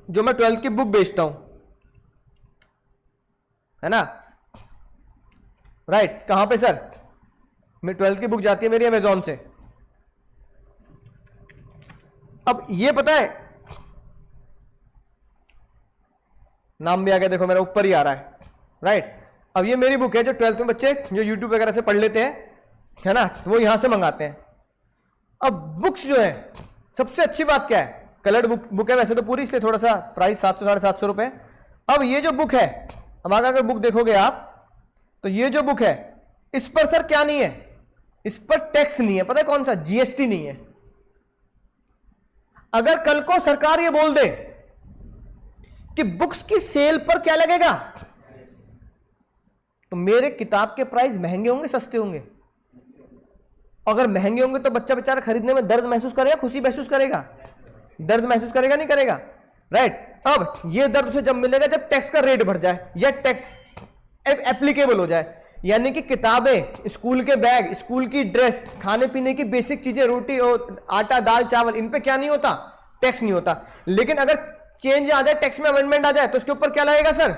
जो मैं 12th की बुक बेचता हूं, है ना, राइट। कहां पे सर? मेरी 12th की बुक जाती है मेरी अमेजॉन से। अब ये पता है, नाम भी आ गया, देखो मेरा ऊपर ही आ रहा है, राइट। अब ये मेरी बुक है जो 12th में बच्चे जो यूट्यूब वगैरह से पढ़ लेते हैं, है ना, तो वो यहां से मंगाते हैं। अब बुक्स जो है, सबसे अच्छी बात क्या है? कलर्ड बुक है वैसे तो पूरी, इसलिए थोड़ा सा प्राइस 700-750 रुपए। अब ये जो बुक है, अब अगर बुक देखोगे आप तो ये जो बुक है इस पर सर क्या नहीं है? इस पर टैक्स नहीं है। पता है कौन सा? जीएसटी नहीं है। अगर कल को सरकार ये बोल दे कि बुक्स की सेल पर क्या लगेगा, तो मेरे किताब के प्राइस महंगे होंगे सस्ते होंगे? अगर महंगे होंगे तो बच्चा बेचारा खरीदने में दर्द महसूस करेगा, खुशी महसूस करेगा? दर्द महसूस करेगा, नहीं करेगा, राइट। अब ये दर्द उसे जब मिलेगा जब टैक्स का रेट बढ़ जाए या टैक्स एप्लीकेबल हो जाए, यानी कि किताबें, स्कूल के बैग, स्कूल की ड्रेस, खाने पीने की बेसिक चीजें, रोटी और आटा दाल चावल, इन पे क्या नहीं होता? टैक्स नहीं होता। लेकिन अगर चेंज आ जाए, टैक्स में अमेंडमेंट आ जाए, तो उसके ऊपर क्या लगेगा सर?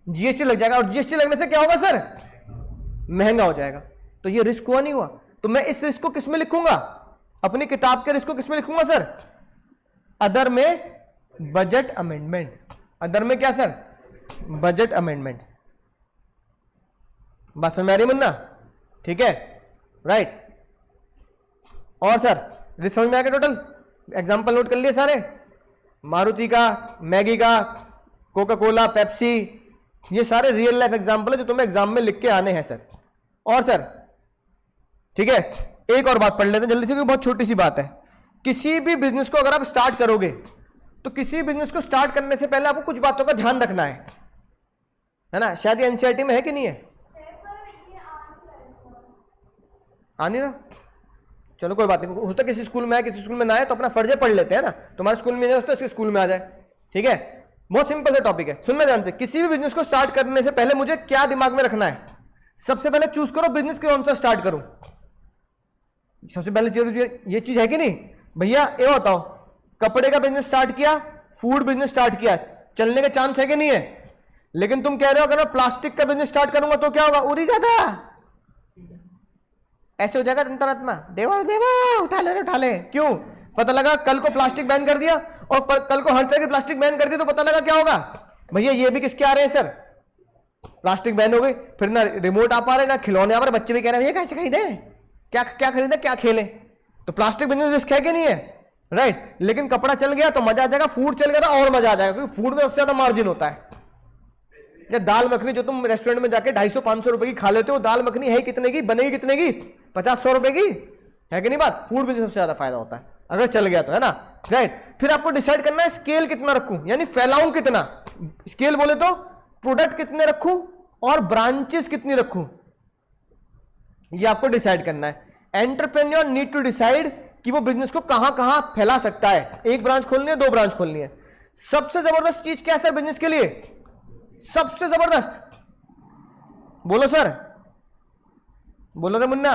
जीएसटी लग जाएगा। और जीएसटी लगने से क्या होगा सर? महंगा हो जाएगा। तो ये रिस्क हुआ नहीं हुआ? तो मैं इस रिस्क को किस में लिखूंगा? अपनी किताब के रिस्क को किस में लिखूंगा सर? अदर में बजट अमेंडमेंट। अदर में क्या सर? Budget amendment. बात समझ में आ रही मुन्ना? ठीक है, राइट। और सर रिस्क समझ में आ गया? टोटल एग्जाम्पल नोट कर लिए सारे? मारुति का, मैगी का, कोका कोला, पेप्सी, ये सारे रियल लाइफ एग्जाम्पल है जो तुम्हें एग्जाम में लिख के आने हैं सर। और सर ठीक है, एक और बात पढ़ लेते हैं जल्दी से, क्योंकि बहुत छोटी सी बात है। किसी भी बिजनेस को अगर आप स्टार्ट करोगे तो किसी बिजनेस को स्टार्ट करने से पहले आपको कुछ बातों का ध्यान रखना है ना। शायद ये एनसीईआरटी में है कि नहीं है? आ नहीं रहा? चलो कोई बात नहीं, हो सकता किसी स्कूल में आए किसी स्कूल में ना आए, तो अपना फर्ज है पढ़ लेते हैं ना। तुम्हारे स्कूल में जाए तो इसके स्कूल में आ जाए, ठीक है। बहुत सिंपल सा टॉपिक है, सुनना ध्यान से। किसी भी बिजनेस को स्टार्ट करने से पहले मुझे क्या दिमाग में रखना है? सबसे पहले चूज करो बिजनेस कौन सा स्टार्ट करूं। सबसे पहले ये चीज है कि नहीं भैया? ये बताओ, कपड़े का बिजनेस स्टार्ट किया, फूड बिजनेस स्टार्ट किया, चलने के चांस है कि नहीं है? लेकिन तुम कह रहे हो अगर मैं प्लास्टिक का बिजनेस स्टार्ट करूंगा तो क्या होगा? उड़ी जाएगा, ऐसे हो जाएगा अंतरात्मा, देवा देवा उठा ले उठा ले। क्यों? पता लगा कल को प्लास्टिक बैन कर दिया और कल को हर तरह की प्लास्टिक बैन कर दी, तो पता लगा क्या होगा? भैया ये भी किसके आ रहे हैं सर? प्लास्टिक बैन हो गई, फिर ना रिमोट आ पा रहे ना खिलौने आ रहे, बच्चे भी कह रहे हैं भैया कैसे खरीदे, क्या क्या खरीदे, क्या खेले। तो प्लास्टिक बिजनेस रिस्क है कि नहीं है? राइट। लेकिन कपड़ा चल गया तो मजा आ जाएगा, फूड चल गया तो और मजा आ जाएगा, क्योंकि फूड में सबसे ज्यादा मार्जिन होता है। या दाल मखनी जो तुम रेस्टोरेंट में जाके 250-500 रुपए की खा लेते हो, दाल मखनी है कितने की, बनेगी कितने की? 50-100 रुपए की, है कि नहीं बात? फूड बिजनेस सबसे ज्यादा फायदा होता है अगर चल गया तो, है ना, राइट। फिर आपको डिसाइड करना है स्केल कितना रखूं, यानी फैलाऊं कितना। स्केल बोले तो प्रोडक्ट कितने रखूं और ब्रांचेस कितनी रखूं, ये आपको डिसाइड करना है। एंटरप्रेन्योर नीड टू डिसाइड कि वो बिजनेस को कहां कहां फैला सकता है। एक ब्रांच खोलनी है, 2 ब्रांच खोलनी है। सबसे जबरदस्त चीज क्या है सर बिजनेस के लिए? सबसे जबरदस्त बोलो सर, बोलो रे मुन्ना।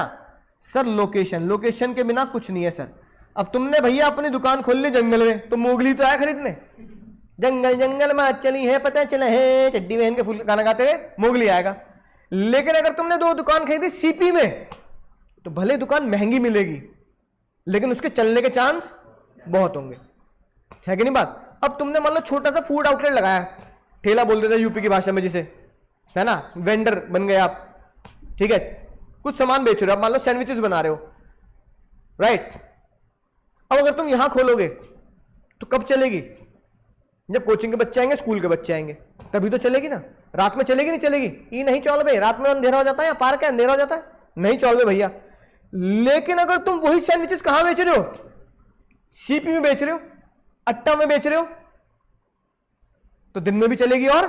सर लोकेशन, लोकेशन के बिना कुछ नहीं है सर। अब तुमने भैया अपनी दुकान खोल ली जंगल में, तो मोगली तो आया खरीदने, जंगल जंगल में चली है पता चला है, चड्डी बहन के फूल गाना गाते हुए मोगली आएगा। लेकिन अगर तुमने 2 दुकान खरीदी सीपी में, तो भले दुकान महंगी मिलेगी लेकिन उसके चलने के चांस बहुत होंगे, है कि नहीं बात? अब तुमने मान लो छोटा सा फूड आउटलेट लगाया, ठेला बोल देते हैं यूपी की भाषा में जिसे, है ना, वेंडर बन गए आप, ठीक है, कुछ सामान बेच रहे हो, आप मान लो सैंडविचेस बना रहे हो, राइट। अब अगर तुम यहां खोलोगे तो कब चलेगी? जब कोचिंग के बच्चे आएंगे, स्कूल के बच्चे आएंगे, तभी तो चलेगी ना। रात में चलेगी नहीं चलेगी? ई नहीं चल भाई, रात में अंधेरा हो जाता है या पार्क है अंधेरा हो जाता है, नहीं चल भाई भैया। लेकिन अगर तुम वही सैंडविचेस कहां बेच रहे हो? सीपी में बेच रहे हो, अट्टा में बेच रहे हो, तो दिन में भी चलेगी। और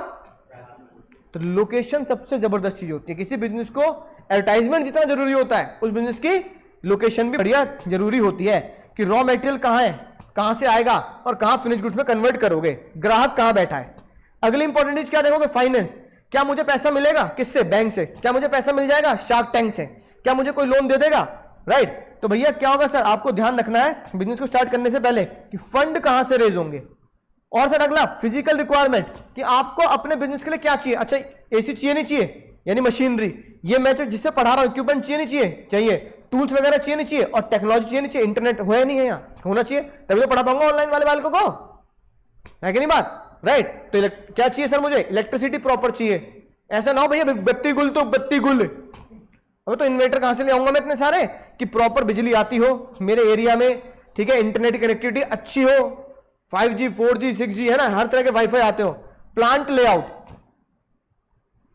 तो लोकेशन सबसे जबरदस्त चीज होती है। किसी बिजनेस को एडवर्टाइजमेंट जितना जरूरी होता है, उस बिजनेस की लोकेशन भी बढ़िया जरूरी होती है कि रॉ मटेरियल कहां है, कहां से आएगा और कहां फिनिश गुड्स में कन्वर्ट करोगे, ग्राहक कहां बैठा है। अगली इंपॉर्टेंट चीज क्या देखोगे? फाइनेंस। क्या मुझे पैसा मिलेगा? किससे? बैंक से। क्या मुझे पैसा मिल जाएगा? शार्क टैंक से। क्या मुझे कोई लोन दे देगा? राइट। तो भैया क्या होगा सर, आपको ध्यान रखना है बिजनेस को स्टार्ट करने से पहले कि फंड कहां से रेज होंगे। और सर अगला फिजिकल रिक्वायरमेंट कि आपको अपने बिजनेस के लिए क्या चाहिए। अच्छा एसी चाहिए नहीं चाहिए, यानी मशीनरी, ये मैं जिससे पढ़ा रहा हूं इक्विपमेंट चाहिए नहीं चाहिए, चाहिए। टूल्स वगैरह चाहिए नहीं चाहिए, और टेक्नोलॉजी चाहिए नहीं चाहिए, इंटरनेट हो या नहीं है यहाँ, होना चाहिए, तभी तो पढ़ा पाऊंगा ऑनलाइन वाले को है कि नहीं बात, राइट। तो क्या चाहिए सर मुझे? इलेक्ट्रिसिटी प्रॉपर चाहिए। ऐसा ना हो भैया बत्ती गुल तो बत्ती गुल, अब तो इन्वर्टर कहां से ले आऊंगा मैं इतने सारे कि प्रॉपर बिजली आती हो मेरे एरिया में, ठीक है, इंटरनेट कनेक्टिविटी अच्छी हो, 5G 4G 6G है ना, हर तरह के वाईफाई आते हो। प्लांट लेआउट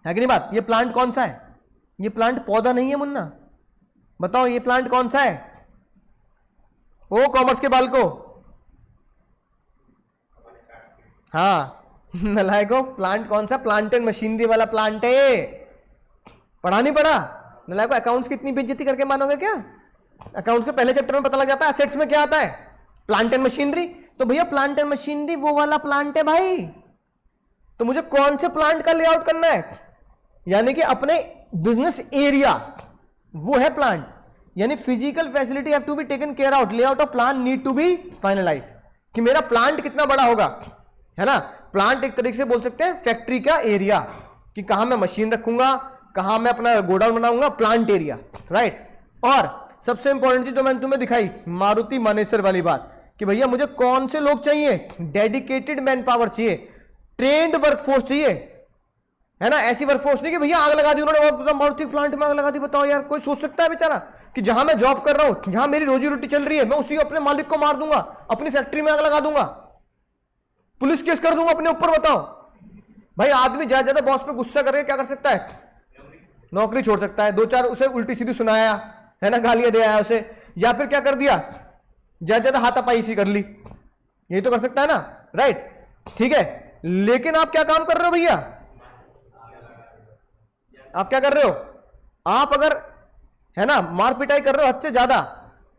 है कि नहीं बात। ये प्लांट कौन सा है? ये प्लांट पौधा नहीं है मुन्ना, बताओ ये प्लांट कौन सा है? ओ कॉमर्स के बाल को, हाँ नलायको, प्लांट कौन सा? प्लांट एंड मशीनरी वाला प्लांट है। पढ़ा नहीं पढ़ा? नलायको अकाउंट्स की इतनी बेइज्जती करके मानोगे क्या? अकाउंट्स के पहले चैप्टर में पता लग जाता है एसेट्स में क्या आता है, प्लांट एंड मशीनरी। तो भैया प्लांट एंड मशीनरी वो वाला प्लांट है भाई। तो मुझे कौन से प्लांट का लेआउट करना है? यानी कि अपने बिजनेस एरिया, वो है प्लांट, यानी physical facility have to be taken care out, layout of plant need to be finalise, कि मेरा प्लांट कितना बड़ा होगा, है ना। प्लांट एक तरीके से बोल सकते हैं फैक्ट्री का एरिया, कि कहां मैं मशीन रखूंगा, कहां मैं अपना गोडाउन बनाऊंगा, प्लांट एरिया, राइट। और सबसे इंपॉर्टेंट चीज जो मैंने तुम्हें दिखाई मारुति मानेसर वाली बात, कि भैया मुझे कौन से लोग चाहिए? डेडिकेटेड मैन पावर चाहिए, ट्रेंड वर्कफोर्स चाहिए, है ना। ऐसी वर्कफोर्स नहीं कि भैया आग लगा दी उन्होंने मारुति प्लांट में आग लगा दी। बताओ यार, कोई सोच सकता है बेचारा कि जहां मैं जॉब कर रहा हूं, जहां मेरी रोजी रोटी चल रही है, मैं उसी अपने मालिक को मार दूंगा, अपनी फैक्ट्री में आग लगा दूंगा, पुलिस केस कर दूंगा अपने ऊपर। बताओ भाई, आदमी ज्यादा बॉस पे गुस्सा करके क्या कर सकता है? नौकरी छोड़ सकता है, 2-4 उसे उल्टी सीधी सुनाया, है ना, गालियां दे आया उसे, या फिर क्या कर दिया, ज्यादा हाथापाई सी कर ली, यही तो कर सकता है ना, राइट। ठीक है, लेकिन आप क्या काम कर रहे हो भैया? आप क्या कर रहे हो? आप अगर, है ना, मार पिटाई कर रहे हो हद से ज्यादा,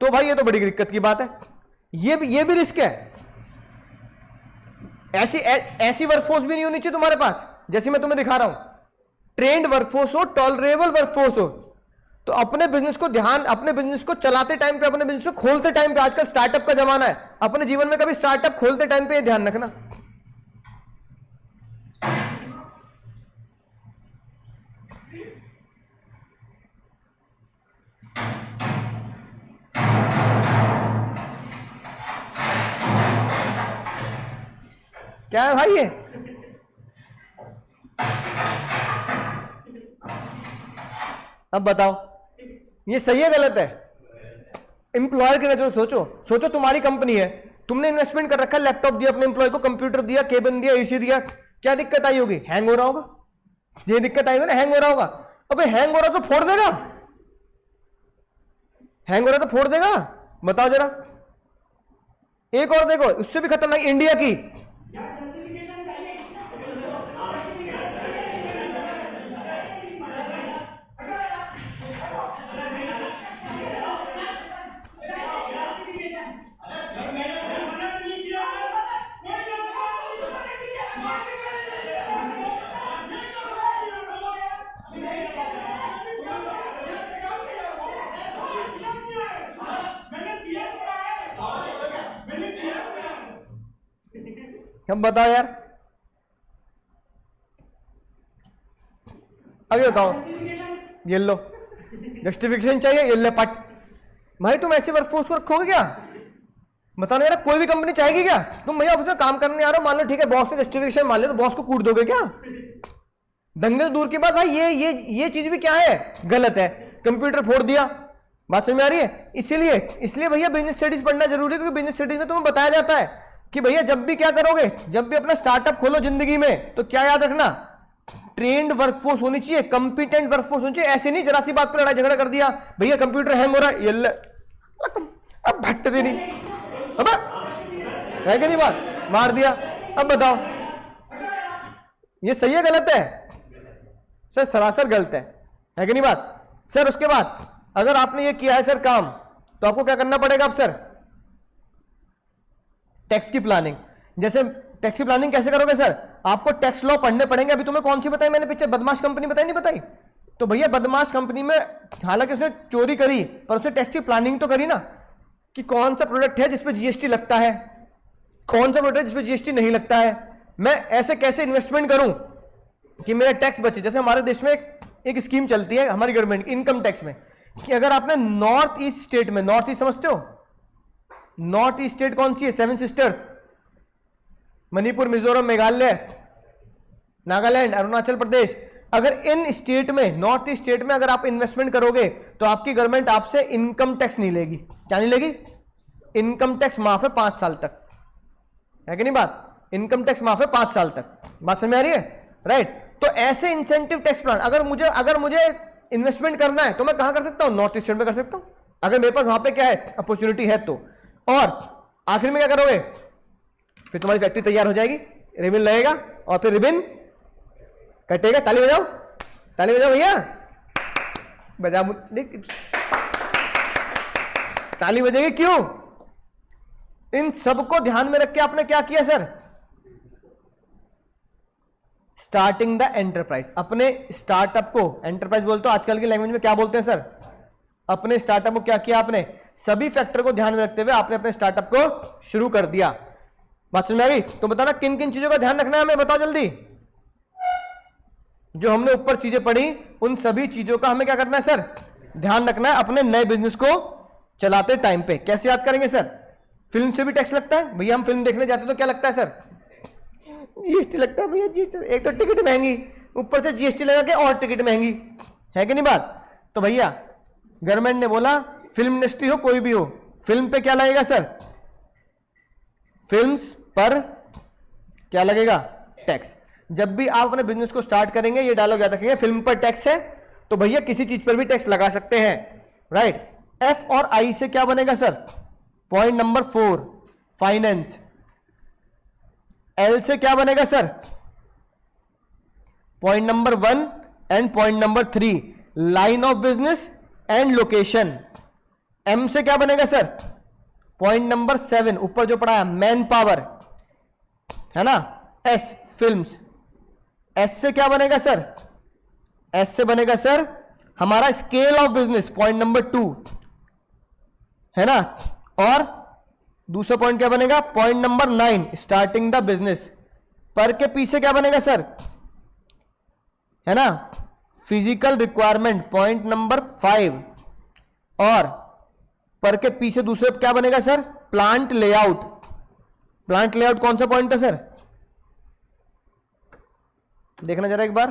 तो भाई ये तो बड़ी दिक्कत की बात है। ये भी रिस्क है। ऐसी वर्कफोर्स भी नहीं होनी चाहिए तुम्हारे पास, जैसे मैं तुम्हें दिखा रहा हूं, ट्रेंड वर्कफोर्स हो, टॉलरेबल वर्कफोर्स हो। तो अपने बिजनेस को अपने बिजनेस को चलाते टाइम पे, अपने बिजनेस को खोलते टाइम पे, आजकल स्टार्टअप का जमाना है, अपने जीवन में कभी स्टार्टअप खोलते टाइम पे ध्यान रखना। क्या है भाई ये? अब बताओ ये सही है गलत है? एम्प्लॉयर की नजर सोचो तुम्हारी कंपनी है, तुमने इन्वेस्टमेंट कर रखा है, लैपटॉप दिया अपने एम्प्लॉय को, कंप्यूटर दिया, केबिन दिया, एसी दिया, क्या दिक्कत आई होगी? हैंग हो रहा होगा, ये दिक्कत आई होगी ना, हैंग हो रहा होगा। अबे हैंग हो रहा तो फोड़ देगा, हैंग हो रहा तो फोड़ देगा, बताओ जरा। एक और देखो, उससे भी खतरनाक, इंडिया की, हम बताओ यार, अभी बताओ। ये लो जस्टिफिकेशन चाहिए, ये ले पट। भाई तुम ऐसी वर्कफोर्स को रखोगे क्या? बताना यार, कोई भी कंपनी चाहेगी क्या? तुम भैया ऑफिस में काम करने आ रहे हो, मान लो ठीक है, बॉस ने जस्टिफिकेशन मान लिया, तो बॉस को कूट दोगे क्या? दंगे दूर की बात भाई, ये चीज भी क्या है, गलत है। कंप्यूटर फोड़ दिया, बात समझ में आ रही है? इसलिए भैया बिजनेस स्टडीज पढ़ना जरूरी है, क्योंकि बिजनेस स्टडीज में तुम्हें बताया जाता है कि भैया जब भी क्या करोगे, जब भी अपना स्टार्टअप खोलो जिंदगी में, तो क्या याद रखना, ट्रेंड वर्कफोर्स होनी चाहिए, कंपिटेंट वर्कफोर्स होनी चाहिए। ऐसे नहीं जरा सी बात पर लड़ाई झगड़ा कर दिया, भैया कंप्यूटर हैंग हो रहा है, ये अब भट्ट दे नहीं, अब है कि नहीं, बात मार दिया। अब बताओ ये सही है गलत है? सर सरासर गलत है कि नहीं बात? सर उसके बाद अगर आपने ये किया है सर काम, तो आपको क्या करना पड़ेगा अब सर? टैक्स की प्लानिंग। जैसे टैक्स की प्लानिंग कैसे करोगे सर? आपको टैक्स लॉ पढ़ने पड़ेंगे। अभी तुम्हें कौन सी बताई मैंने पिक्चर, बदमाश कंपनी बताई नहीं बताई? तो भैया बदमाश कंपनी में हालांकि उसने चोरी करी, पर उसने टैक्स की प्लानिंग तो करी ना, कि कौन सा प्रोडक्ट है जिसपे जीएसटी लगता है, कौन सा प्रोडक्ट है जिसपे जीएसटी नहीं लगता है, मैं ऐसे कैसे इन्वेस्टमेंट करूं कि मेरा टैक्स बचे। जैसे हमारे देश में एक स्कीम चलती है हमारी गवर्नमेंट इनकम टैक्स में, कि अगर आपने नॉर्थ ईस्ट स्टेट में, नॉर्थ ईस्ट समझते हो? नॉर्थ ईस्ट स्टेट कौन सी है? 7 सिस्टर्स, मणिपुर, मिजोरम, मेघालय, नागालैंड, अरुणाचल प्रदेश। अगर इन स्टेट में, नॉर्थ ईस्ट स्टेट में अगर आप इन्वेस्टमेंट करोगे तो आपकी गवर्नमेंट आपसे इनकम टैक्स नहीं लेगी। क्या नहीं लेगी? इनकम टैक्स माफ है 5 साल तक, है कि नहीं बात? इनकम टैक्स माफ है 5 साल तक। बात समझ में आ रही है? राइट। तो ऐसे इंसेंटिव टैक्स प्लान अगर मुझे इन्वेस्टमेंट करना है तो मैं कहां कर सकता हूं? नॉर्थ ईस्ट स्टेट में कर सकता हूं, अगर मेरे पास वहां पे क्या है, अपॉर्चुनिटी है तो। और आखिर में क्या करोगे? फिर तुम्हारी फैक्ट्री तैयार हो जाएगी, रिबन लगेगा और फिर रिबन कटेगा। ताली बजाओ, ताली बजाओ भैया, बजा ताली बजेगी। क्यों? इन सबको ध्यान में रख के आपने क्या किया सर? Starting the enterprise. अपने स्टार्टअप को एंटरप्राइज बोलते हो, आजकल की लैंग्वेज में क्या बोलते हैं सर? अपने स्टार्टअप को क्या किया आपने? सभी फैक्टर को ध्यान में रखते हुए आपने अपने स्टार्टअप को शुरू कर दिया। बात समझ में आ गई? तो बताना किन किन चीजों का ध्यान रखना है हमें, बताओ जल्दी। जो हमने ऊपर चीजें पढ़ी उन सभी चीजों का हमें क्या करना है सर? ध्यान रखना है अपने नए बिजनेस को चलाते टाइम पे। कैसे याद करेंगे सर? फिल्म से भी टैक्स लगता है भैया, हम फिल्म देखने जाते तो क्या लगता है सर? जीएसटी लगता है भैया, जीएसटी। एक तो टिकट महंगी, ऊपर से जीएसटी लगा के और टिकट महंगी, है कि नहीं बात? तो भैया गवर्नमेंट ने बोला फिल्म इंडस्ट्री हो कोई भी हो, फिल्म पे क्या लगेगा सर? फिल्म्स पर क्या लगेगा? टैक्स। जब भी आप अपने बिजनेस को स्टार्ट करेंगे ये डायलॉग याद रखेंगे, फिल्म पर टैक्स है तो भैया किसी चीज पर भी टैक्स लगा सकते हैं, राइट। एफ और आई से क्या बनेगा sir? Point number 4 finance. L से क्या बनेगा sir? Point number 1 and point number 3 line of business and location. M से क्या बनेगा सर? पॉइंट नंबर 7 ऊपर जो पढ़ा है मैन पावर, है ना। S films. एस से क्या बनेगा सर? एस से बनेगा सर हमारा scale of business, point number 2, है ना। और दूसरा पॉइंट क्या बनेगा? Point number 9 starting the business. पर के पी से क्या बनेगा सर? है ना फिजिकल रिक्वायरमेंट, पॉइंट नंबर 5। और पर के पी से दूसरे क्या बनेगा sir? Plant layout. Plant layout कौन सा पॉइंट है सर? देखना जरा एक बार।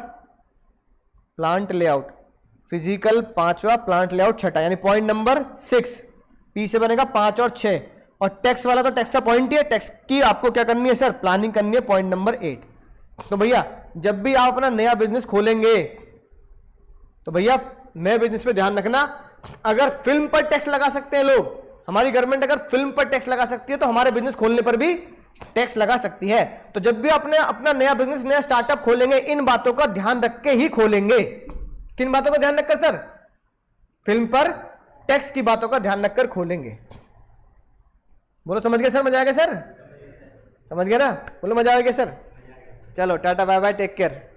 प्लांट लेआउट फिजिकल 5वां, प्लांट लेआउट 6ठा, यानी पॉइंट नंबर 6। पी से बनेगा 5 और 6। और टैक्स वाला तो टैक्स का पॉइंट ही है, टैक्स की आपको क्या करनी है सर? प्लानिंग करनी है, पॉइंट नंबर 8। तो भैया जब भी आप अपना नया बिजनेस खोलेंगे तो भैया नए बिजनेस पे ध्यान रखना, अगर फिल्म पर टैक्स लगा सकते हैं लोग, हमारी गवर्नमेंट अगर फिल्म पर टैक्स लगा सकती है तो हमारे बिजनेस खोलने पर भी टैक्स लगा सकती है। तो जब भी आपने अपना नया बिजनेस, नया स्टार्टअप खोलेंगे, इन बातों का ध्यान रख के ही खोलेंगे। किन बातों का ध्यान रखकर सर? फिल्म पर टैक्स की बातों का ध्यान रखकर खोलेंगे। बोलो समझ गए सर? मजा आ गया सर? समझ गया ना? बोलो मजा आ गया सर? चलो tata bye bye, take care.